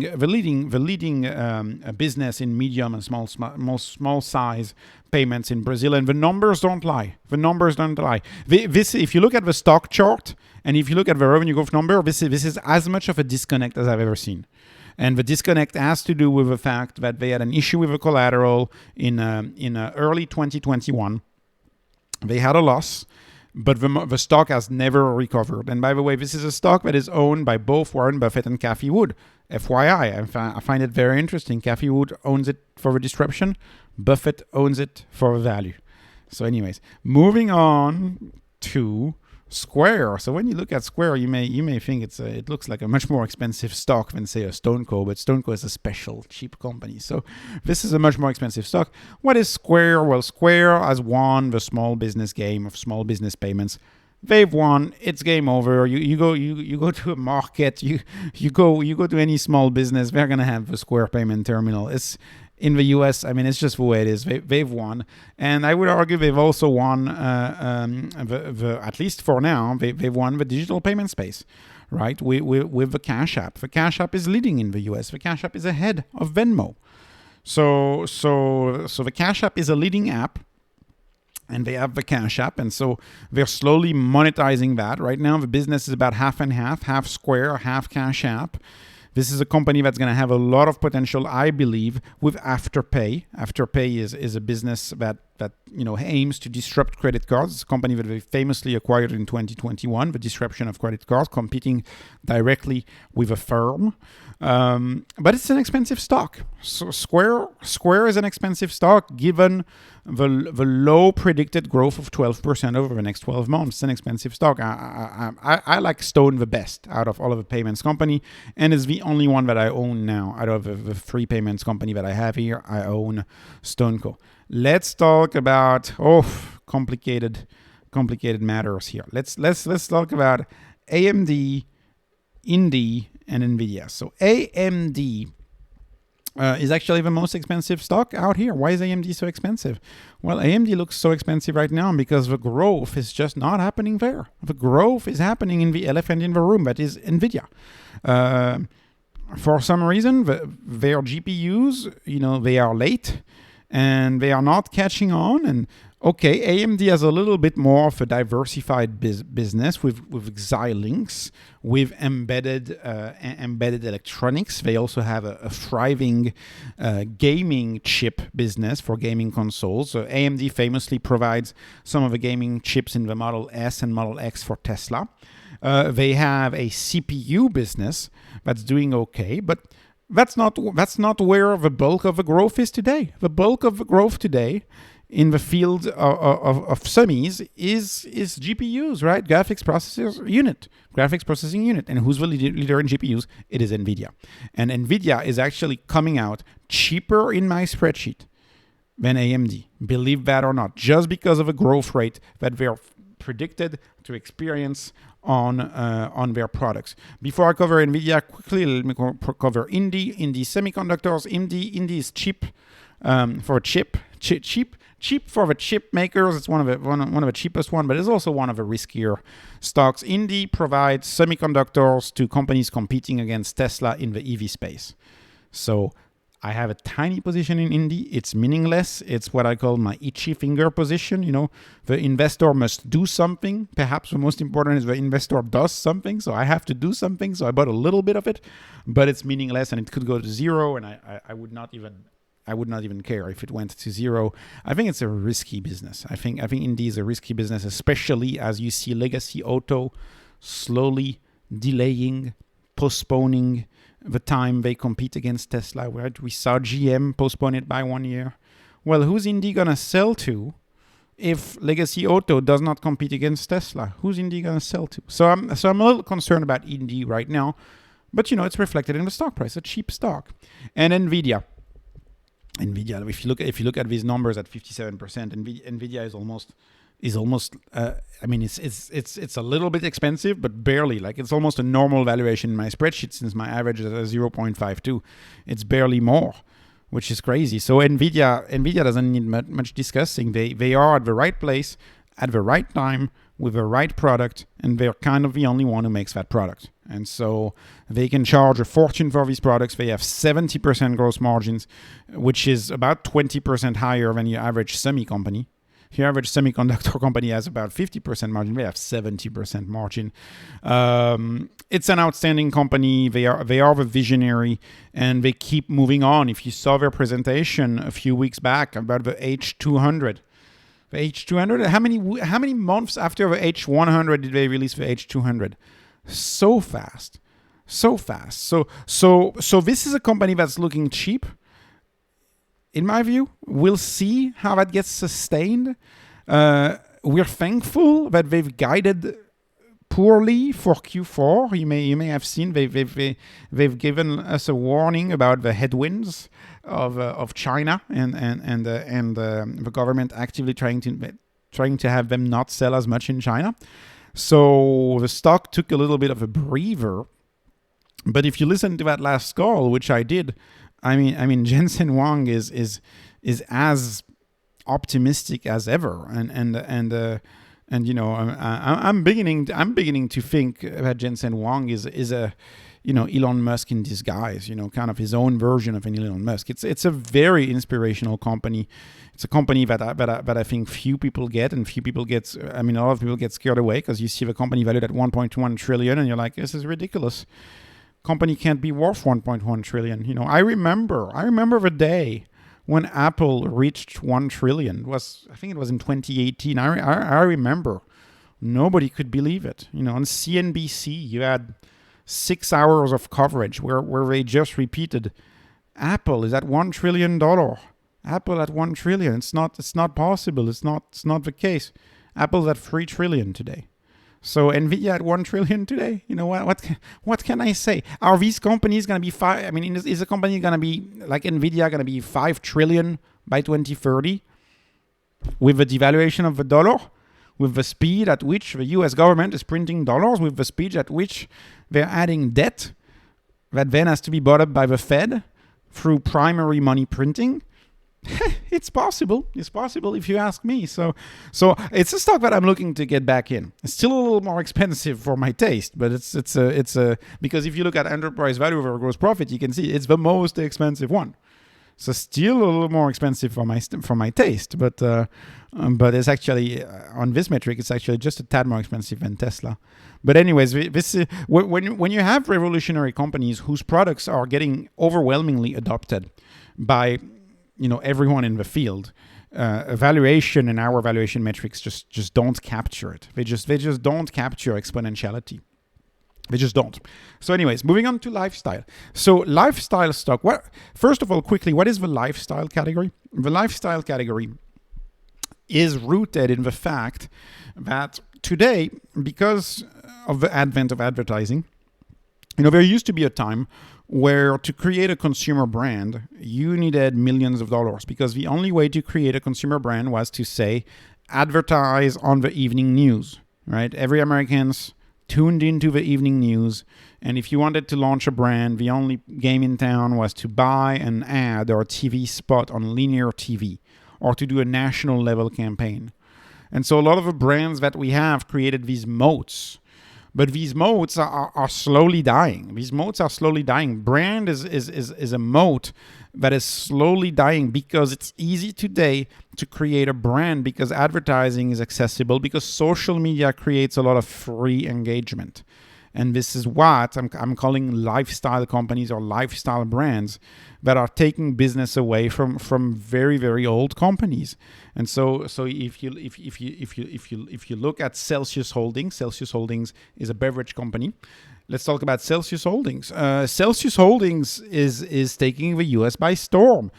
business in medium and small size payments in Brazil, and the numbers don't lie. This, if you look at the stock chart and if you look at the revenue growth number, this is as much of a disconnect as I've ever seen. And the disconnect has to do with the fact that they had an issue with the collateral in early 2021. They had a loss, but the stock has never recovered. And by the way, this is a stock that is owned by both Warren Buffett and Cathie Wood. FYI, I find it very interesting. Cathie Wood owns it for the disruption. Buffett owns it for value. So anyways, moving on to Square. So when you look at Square, you may think it looks like a much more expensive stock than, say, a StoneCo, but StoneCo is a special cheap company. So this is a much more expensive stock. What is Square? Well, Square has won the small business game of small business payments. They've won. It's game over. You go to a market. You go to any small business. They're gonna have the Square payment terminal. in the US. I mean, it's just the way it is. They've won. And I would argue they've also won, at least for now, they've won the digital payment space, right? With the Cash App. The Cash App is leading in the US. The Cash App is ahead of Venmo. So the Cash App is a leading app. And they have the Cash App, and so they're slowly monetizing that. Right now, the business is about half and half Square, half Cash App. This is a company that's going to have a lot of potential, I believe, with Afterpay. Afterpay is a business that aims to disrupt credit cards. It's a company that they famously acquired in 2021, the disruption of credit cards, competing directly with a firm. But it's an expensive stock. So Square is an expensive stock given the low predicted growth of 12% over the next 12 months. It's an expensive stock. I like Stone the best out of all of the payments company, and it's the only one that I own now. Out of the three payments company that I have here, I own StoneCo. Let's talk about complicated matters here. Let's talk about AMD, Indie, and Nvidia. So AMD is actually the most expensive stock out here. Why is AMD so expensive? Well, AMD looks so expensive right now because the growth is just not happening there. The growth is happening in the elephant in the room, that is Nvidia. For some reason, their GPUs, they are late and they are not catching on. And okay, AMD has a little bit more of a diversified business with Xilinx, with embedded electronics. They also have a thriving gaming chip business for gaming consoles. So AMD famously provides some of the gaming chips in the Model S and Model X for Tesla. They have a CPU business that's doing okay, but that's not where the bulk of the growth is today. The bulk of the growth today in the field of semis is GPUs, right? Graphics processing unit. And who's the leader in GPUs? It is NVIDIA. And NVIDIA is actually coming out cheaper in my spreadsheet than AMD. Believe that or not, just because of a growth rate that they're predicted to experience on their products. Before I cover NVIDIA, quickly let me cover Indie Semiconductors. Indie is cheap for cheap for the chip makers. It's one of the cheapest one, but it's also one of the riskier stocks. Indie provides semiconductors to companies competing against Tesla in the EV space. So I have a tiny position in Indie. It's meaningless. It's what I call my itchy finger position. The investor must do something. Perhaps the most important is the investor does something. So I have to do something. So I bought a little bit of it, but it's meaningless and it could go to zero. And I would not even care if it went to zero. I think it's a risky business. I think Indie is a risky business, especially as you see legacy auto slowly delaying, postponing the time they compete against Tesla. Right? We saw GM postpone it by 1 year. Well, who's Indie gonna sell to if legacy auto does not compete against Tesla? Who's Indie gonna sell to? So I'm a little concerned about Indie right now, but it's reflected in the stock price, a cheap stock. And Nvidia, if you look at these numbers at 57%, Nvidia is almost. It's a little bit expensive, but barely. Like it's almost a normal valuation in my spreadsheet since my average is at 0.52. It's barely more, which is crazy. So Nvidia doesn't need much discussing. They are at the right place at the right time with the right product, and they're kind of the only one who makes that product. And so they can charge a fortune for these products. They have 70% gross margins, which is about 20% higher than your average semi company. Your average semiconductor company has about 50% margin. They have 70% margin. It's an outstanding company. They are the visionary, and they keep moving on. If you saw their presentation a few weeks back about the H200, how many months after the H100 did they release the H200? So fast. So this is a company that's looking cheap. In my view, we'll see how that gets sustained. We're thankful that they've guided poorly for Q4. You may have seen they've given us a warning about the headwinds of China and the government actively trying to have them not sell as much in China. So the stock took a little bit of a breather. But if you listen to that last call, which I did, Jensen Huang is as optimistic as ever, and you know, I'm beginning to think that Jensen Huang is a, you know, Elon Musk in disguise, you know, kind of his own version of an Elon Musk. It's a very inspirational company. It's a company that I think few people get, and few people get. I mean, a lot of people get scared away because you see the company valued at 1.1 trillion, and you're like, this is ridiculous. Company can't be worth 1.1 trillion. You know, I remember the day when Apple reached 1 trillion. I think it was in 2018. I remember. Nobody could believe it. You know, on CNBC, you had 6 hours of coverage where they just repeated, Apple is at $1 trillion. Apple at 1 trillion. It's not possible. It's not the case. Apple's at 3 trillion today. So Nvidia at 1 trillion today. You know what can I say? Are these companies going to be five? I mean, is a company going to be like Nvidia going to be 5 trillion by 2030 with the devaluation of the dollar, with the speed at which the U.S. government is printing dollars, with the speed at which they're adding debt that then has to be bought up by the Fed through primary money printing? It's possible. It's possible if you ask me. So it's a stock that I'm looking to get back in. It's still a little more expensive for my taste, but it's a because if you look at enterprise value over gross profit, you can see it's the most expensive one. So still a little more expensive for my taste, but it's actually on this metric, it's actually just a tad more expensive than Tesla. But anyways, this when you have revolutionary companies whose products are getting overwhelmingly adopted by, you know, everyone in the field, valuation and our valuation metrics just don't capture it. They just don't capture exponentiality. They just don't. So anyways, moving on to lifestyle. So lifestyle stock. First of all, quickly, what is the lifestyle category? The lifestyle category is rooted in the fact that today, because of the advent of advertising, you know, there used to be a time where to create a consumer brand, you needed millions of dollars, because the only way to create a consumer brand was to say, advertise on the evening news, right? Every American's tuned into the evening news, and if you wanted to launch a brand, the only game in town was to buy an ad or a TV spot on linear TV, or to do a national level campaign. And so a lot of the brands that we have created these moats. But these moats are slowly dying. These moats are slowly dying. Brand is a moat that is slowly dying because it's easy today to create a brand, because advertising is accessible, because social media creates a lot of free engagement. And this is what I'm calling lifestyle companies or lifestyle brands that are taking business away from very, very old companies. And so if you look at Celcius Holdings is a beverage company. Let's talk about Celcius Holdings. Celcius Holdings is taking the US by storm.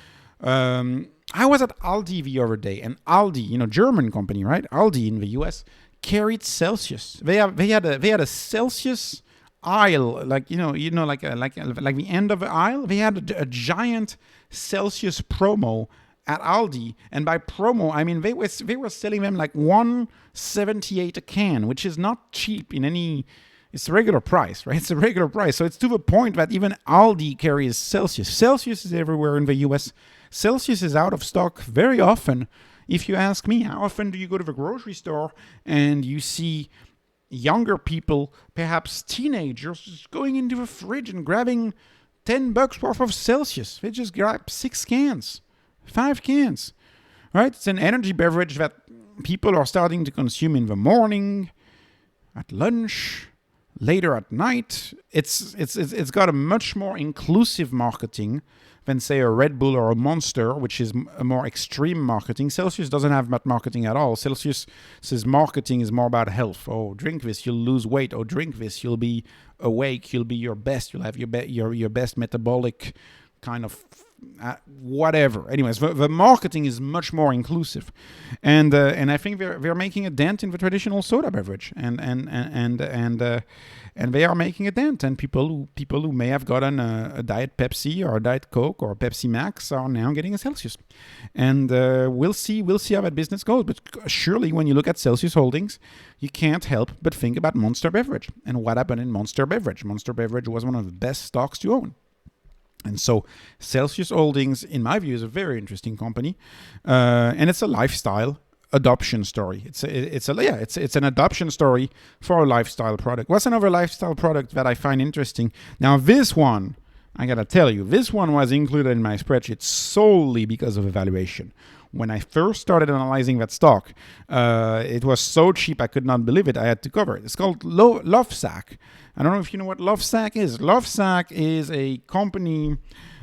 I was at Aldi the other day, and Aldi, you know, German company, right? Aldi in the US carried Celcius. They had a Celcius aisle, like like the end of the aisle. They had a giant Celcius promo at Aldi, and by promo I mean they were selling them like $1.78 a can, which is not cheap in any. It's a regular price, right? It's a regular price. So it's to the point that even Aldi carries Celcius. Celcius is everywhere in the US. Celcius is out of stock very often. If you ask me, how often do you go to the grocery store and you see younger people, perhaps teenagers, just going into the fridge and grabbing $10 worth of Celcius? They just grab 6 cans, 5 cans, right? It's an energy beverage that people are starting to consume in the morning, at lunch, later at night. It's got a much more inclusive marketing than, say, a Red Bull or a Monster, which is a more extreme marketing. Celsius doesn't have that marketing at all. Celsius's marketing is more about health. Oh, drink this, you'll lose weight. Oh, drink this, you'll be awake. You'll be your best. You'll have your best metabolic kind of whatever. Anyways, the marketing is much more inclusive, and I think they're making a dent in the traditional soda beverage, and they are making a dent. And people who may have gotten a Diet Pepsi or a Diet Coke or a Pepsi Max are now getting a Celsius, and we'll see how that business goes. But surely, when you look at Celsius Holdings, you can't help but think about Monster Beverage and what happened in Monster Beverage. Monster Beverage was one of the best stocks to own. And so Celcius Holdings, in my view, is a very interesting company, and it's a lifestyle adoption story. It's an adoption story for a lifestyle product. What's another lifestyle product that I find interesting? Now, this one, I gotta tell you, this one was included in my spreadsheet solely because of evaluation. When I first started analyzing that stock, it was so cheap I could not believe it. I had to cover it. It's called Lovesac. I don't know if you know what Lovesac is. Lovesac is a company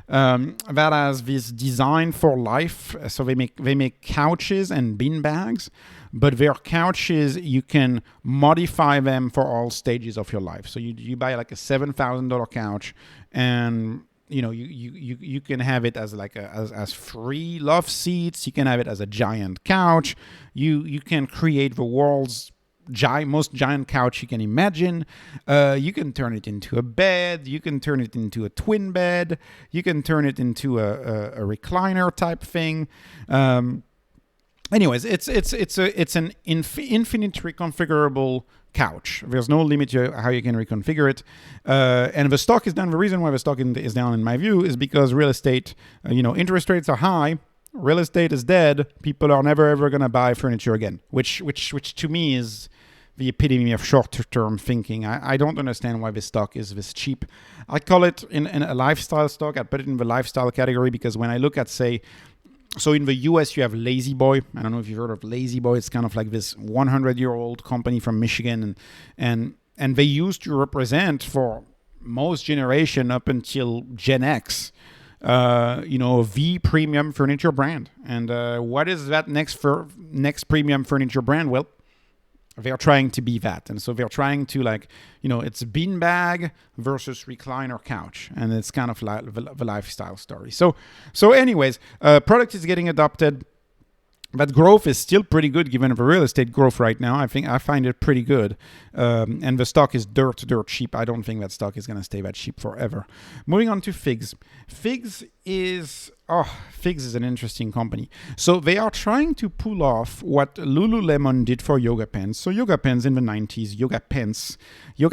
that has this design for life. So they make couches and bean bags, but their couches, you can modify them for all stages of your life. So you buy like a $7,000 couch, and you can have it as like as free love seats. You can have it as a giant couch. You can create the world's most giant couch you can imagine. You can turn it into a bed. You can turn it into a twin bed. You can turn it into a recliner type thing. Anyways, it's an infinite reconfigurable couch. There's no limit to how you can reconfigure it. And the stock is down. The reason why the stock is down, in my view, is because real estate, interest rates are high. Real estate is dead. People are never ever going to buy furniture again, which to me is the epitome of short-term thinking. I don't understand why this stock is this cheap. I call it in a lifestyle stock. I put it in the lifestyle category because when I look at, say, so in the US, you have Lazy Boy. I don't know if you've heard of Lazy Boy. It's kind of like this 100-year-old company from Michigan, and they used to represent for most generation up until Gen X, the premium furniture brand. And what is that next premium furniture brand? Well, they're trying to be that. And so they're trying to it's beanbag versus recliner couch. And it's kind of like the lifestyle story. So anyways, product is getting adopted. But growth is still pretty good given the real estate growth right now. I find it pretty good. And the stock is dirt cheap. I don't think that stock is going to stay that cheap forever. Moving on to Figs. Figs is an interesting company. So they are trying to pull off what Lululemon did for yoga pants. So yoga pants in the 90s, yoga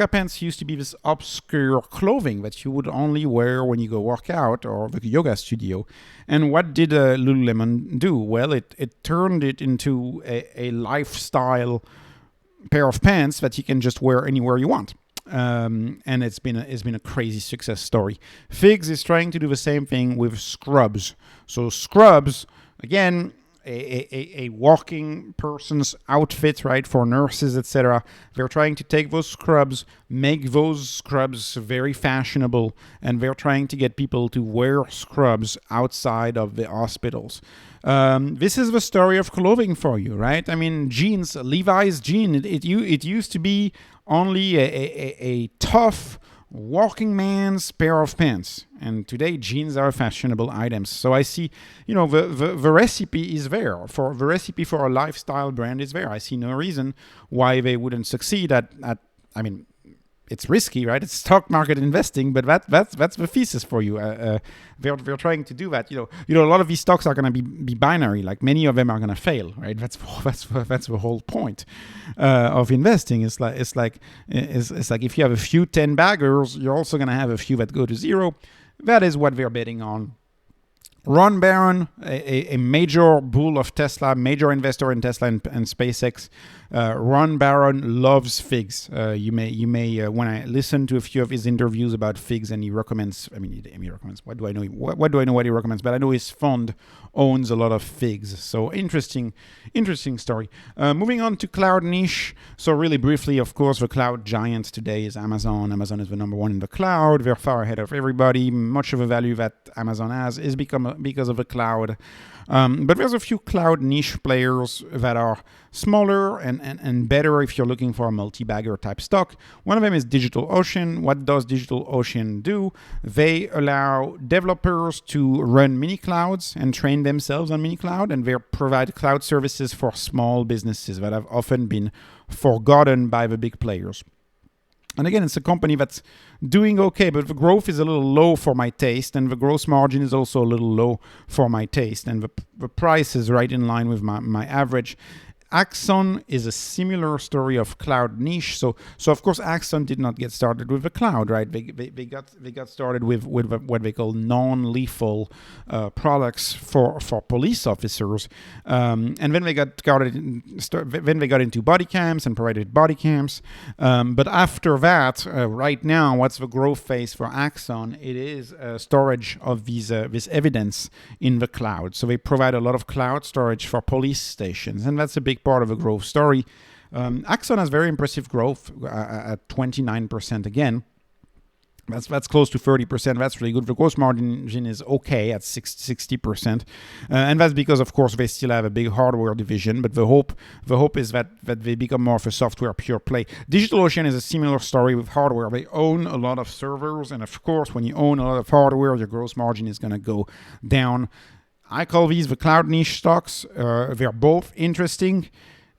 pants used to be this obscure clothing that you would only wear when you go work out or the yoga studio. And what did Lululemon do? Well, it turned it into a lifestyle pair of pants that you can just wear anywhere you want. And it's been a crazy success story. Figs is trying to do the same thing with scrubs. So scrubs, again, a walking person's outfit, right, for nurses, etc. They're trying to take those scrubs, make those scrubs very fashionable, and they're trying to get people to wear scrubs outside of the hospitals. This is the story of clothing for you, right? I mean, jeans, Levi's jean, it used to be only a tough walking man's pair of pants, and today jeans are fashionable items. So I see, the recipe is there. The recipe for a lifestyle brand is there. I see no reason why they wouldn't succeed at it's risky, right? It's stock market investing, but that's the thesis for you. They're trying to do that. A lot of these stocks are going to be binary. Like many of them are going to fail, right? That's the whole point of investing. It's like if you have a few 10 baggers, you're also going to have a few that go to zero. That is what they're betting on. Ron Barron, a major bull of Tesla, major investor in Tesla and SpaceX. Ron Barron loves figs. You may when I listen to a few of his interviews about figs, and he recommends. He recommends. What do I know? What do I know what he recommends? But I know his fund owns a lot of figs. So interesting story. Moving on to cloud niche. So really briefly, of course, the cloud giant today is Amazon. Amazon is the number one in the cloud. They're far ahead of everybody. Much of the value that Amazon has is because of the cloud. But there's a few cloud niche players that are smaller and better if you're looking for a multi-bagger type stock. One of them is DigitalOcean. What does DigitalOcean do? They allow developers to run mini clouds and train themselves on mini cloud, and they provide cloud services for small businesses that have often been forgotten by the big players. And again, it's a company that's doing okay, but the growth is a little low for my taste, and the gross margin is also a little low for my taste, and the price is right in line with my average. Axon is a similar story of cloud niche. So of course, Axon did not get started with the cloud, right? They got started with what they call non-lethal products for police officers, and then they got into body cams and provided body cams. But after that, right now, what's the growth phase for Axon? It is storage of this evidence in the cloud. So they provide a lot of cloud storage for police stations, and that's a big part of the growth story. Axon has very impressive growth at 29% again. That's close to 30%. That's really good. The gross margin is okay at 60%, and that's because, of course, they still have a big hardware division. But the hope is that they become more of a software pure play. DigitalOcean is a similar story with hardware. They own a lot of servers, and of course, when you own a lot of hardware, your gross margin is going to go down. I call these the cloud niche stocks. They're both interesting.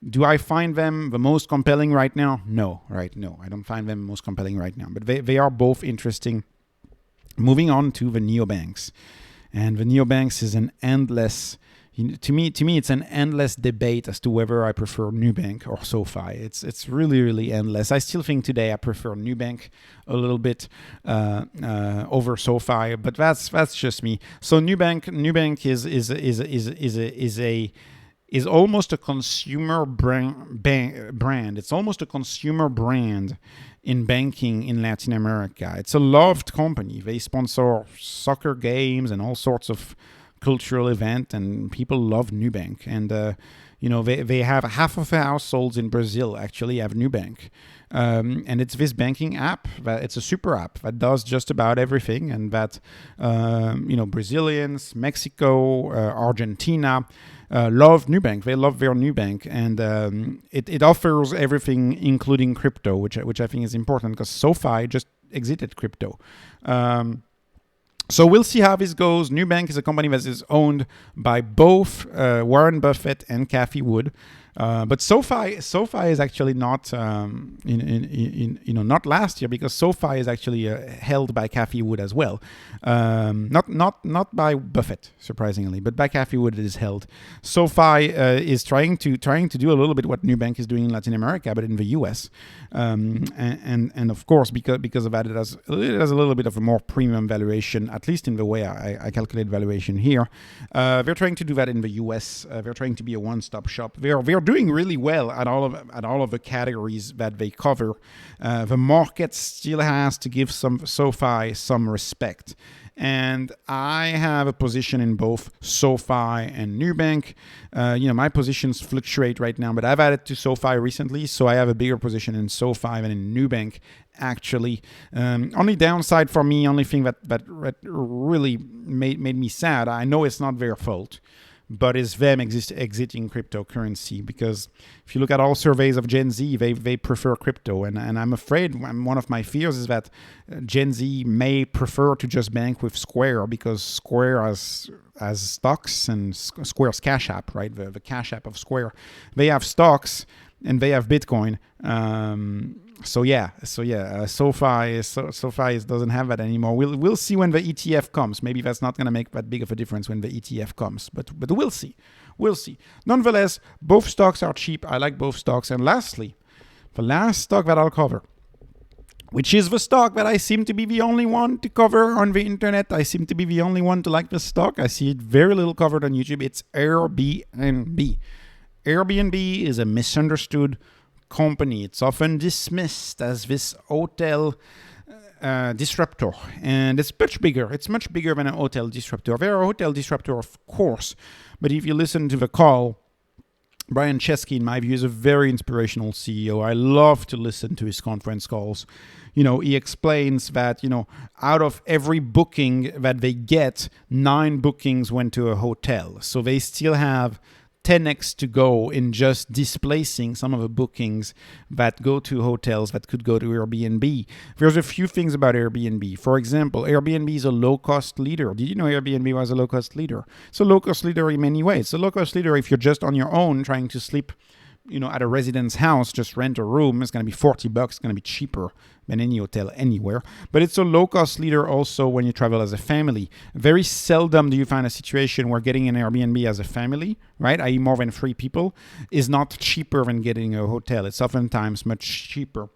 Do I find them the most compelling right now? No, right? No, I don't find them most compelling right now. But they are both interesting. Moving on to the neobanks. And the neobanks is an endless... To me, it's an endless debate as to whether I prefer Nubank or SoFi. It's really, really endless. I still think today I prefer Nubank a little bit over SoFi, but that's just me. So Nubank is almost a consumer brand. It's almost a consumer brand in banking in Latin America. It's a loved company. They sponsor soccer games and all sorts of cultural event, and people love Nubank. And they have half of the households in Brazil actually have Nubank, and it's this banking app. It's a super app that does just about everything, and that Brazilians, Mexico, Argentina love Nubank. They love their Nubank, and it offers everything, including crypto, which I think is important because SoFi just exited crypto. So we'll see how this goes. Nubank is a company that is owned by both Warren Buffett and Cathie Wood. But SoFi is actually not, not last year, because SoFi is actually held by Cathie Wood as well. Not by Buffett, surprisingly, but by Cathie Wood it is held. SoFi is trying to do a little bit what Nubank is doing in Latin America, but in the US. And of course, because of that, it has a little bit of a more premium valuation, at least in the way I calculate valuation here. They're trying to do that in the US. They're trying to be a one-stop shop. They're doing really well at all of the categories that they cover. The market still has to give SoFi some respect. And I have a position in both SoFi and Nubank. My positions fluctuate right now, but I've added to SoFi recently, so I have a bigger position in SoFi than in Nubank, actually. Only downside for me, only thing that really made me sad, I know it's not their fault, but is them exiting cryptocurrency, because if you look at all surveys of Gen Z, they prefer crypto, and I'm afraid one of my fears is that Gen Z may prefer to just bank with Square, because Square has stocks, and Square's Cash App, right? The Cash App of Square, they have stocks and they have Bitcoin. SoFi doesn't have that anymore. We'll see when the ETF comes. Maybe that's not going to make that big of a difference when the ETF comes, but we'll see. Nonetheless, both stocks are cheap. I like both stocks. And lastly, the last stock that I'll cover, which is the stock that I seem to be the only one to cover on the internet. I seem to be the only one to like this stock. I see it very little covered on YouTube. It's Airbnb. Airbnb is a misunderstood company. It's often dismissed as this hotel disruptor, and it's much bigger. It's much bigger than a hotel disruptor. They're a hotel disruptor, of course, but if you listen to the call, Brian Chesky, in my view, is a very inspirational CEO. I love to listen to his conference calls. He explains that, out of every booking that they get, 9 bookings went to a hotel. So they still have 10x to go in just displacing some of the bookings that go to hotels that could go to Airbnb. There's a few things about Airbnb. For example, Airbnb is a low-cost leader. Did you know Airbnb was a low-cost leader? It's a low-cost leader in many ways. It's a low-cost leader if you're just on your own trying to sleep at a residence house, just rent a room. It's going to be $40. It's going to be cheaper than any hotel anywhere. But it's a low-cost leader also when you travel as a family. Very seldom do you find a situation where getting an Airbnb as a family, right, i.e. more than 3 people, is not cheaper than getting a hotel. It's oftentimes much cheaper.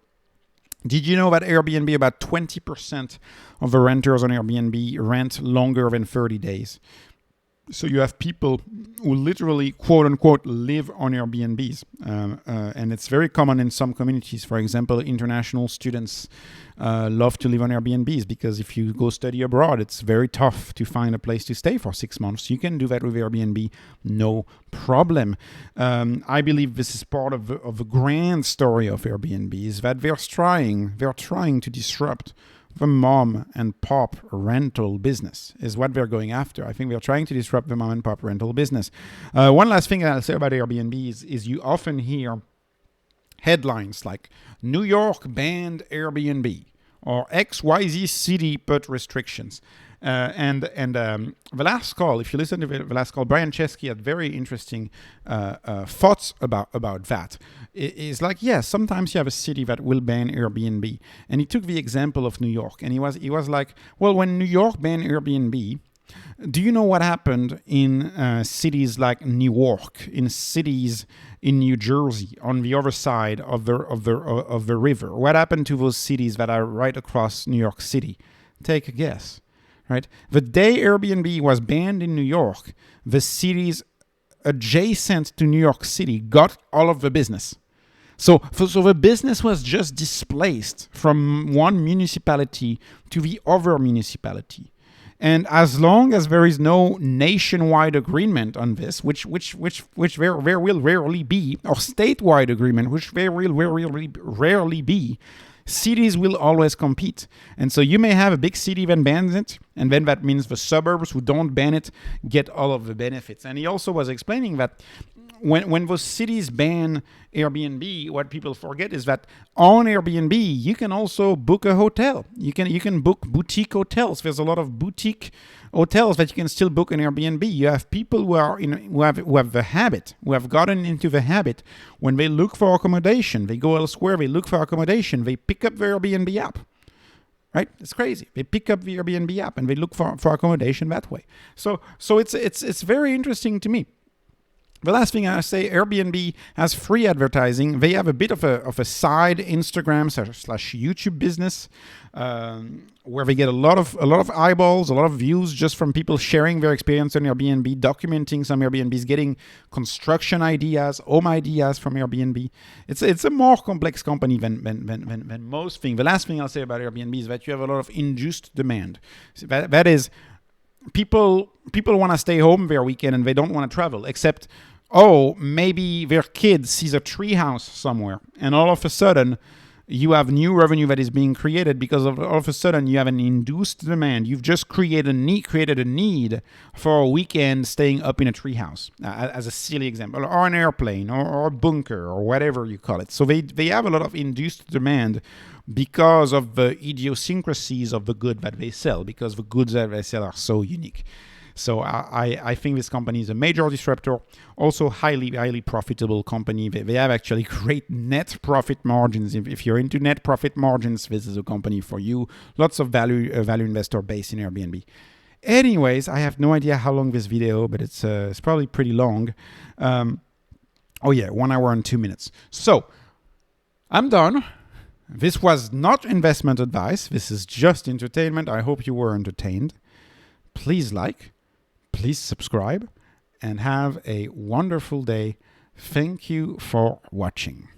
Did you know that Airbnb, about 20% of the renters on Airbnb rent longer than 30 days? So you have people who literally, quote unquote, live on Airbnbs. And it's very common in some communities. For example, international students love to live on Airbnbs because if you go study abroad, it's very tough to find a place to stay for 6 months. You can do that with Airbnb, no problem. I believe this is part of the grand story of Airbnb, is that they're trying to disrupt the mom and pop rental business is what they're going after. I think they're trying to disrupt the mom and pop rental business. One last thing I'll say about Airbnb is you often hear headlines like New York banned Airbnb or XYZ city put restrictions. And the last call, if you listen to the last call, Brian Chesky had very interesting thoughts about that. It's like, yes, sometimes you have a city that will ban Airbnb. And he took the example of New York. And he was like, well, when New York banned Airbnb, do you know what happened in cities like Newark, in cities in New Jersey, on the other side of the river? What happened to those cities that are right across New York City? Take a guess. Right? The day Airbnb was banned in New York, the cities adjacent to New York City got all of the business. So the business was just displaced from one municipality to the other municipality. And as long as there is no nationwide agreement on this, which there will rarely be, or statewide agreement, which there will rarely be, cities will always compete. And so you may have a big city that bans it, and then that means the suburbs who don't ban it get all of the benefits. And he also was explaining that when those cities ban Airbnb, what people forget is that on Airbnb, you can also book a hotel. You can book boutique hotels. There's a lot of boutique hotels that you can still book on Airbnb. You have people who have gotten into the habit, when they look for accommodation, they go elsewhere, they look for accommodation, they pick up the Airbnb app. Right? It's crazy. They pick up the Airbnb app and they look for accommodation that way. So it's very interesting to me. The last thing I say, Airbnb has free advertising. They have a bit of a side Instagram / YouTube business where they get a lot of eyeballs, a lot of views just from people sharing their experience on Airbnb, documenting some Airbnbs, getting construction ideas, home ideas from Airbnb. It's a more complex company than most things. The last thing I'll say about Airbnb is that you have a lot of induced demand. So that is, people want to stay home their weekend and they don't want to travel, except maybe their kid sees a treehouse somewhere, and all of a sudden you have new revenue that is being created because all of a sudden you have an induced demand. You've just created a need for a weekend staying up in a treehouse, as a silly example, or an airplane, or a bunker, or whatever you call it. So they have a lot of induced demand because of the idiosyncrasies of the good that they sell, because the goods that they sell are so unique. So I think this company is a major disruptor, also highly profitable company. They have actually great net profit margins. If you're into net profit margins, this is a company for you. Lots of value investor base in Airbnb. Anyways, I have no idea how long this video, but it's probably pretty long. 1 hour and 2 minutes. So I'm done. This was not investment advice. This is just entertainment. I hope you were entertained. Please like, please subscribe, and have a wonderful day. Thank you for watching.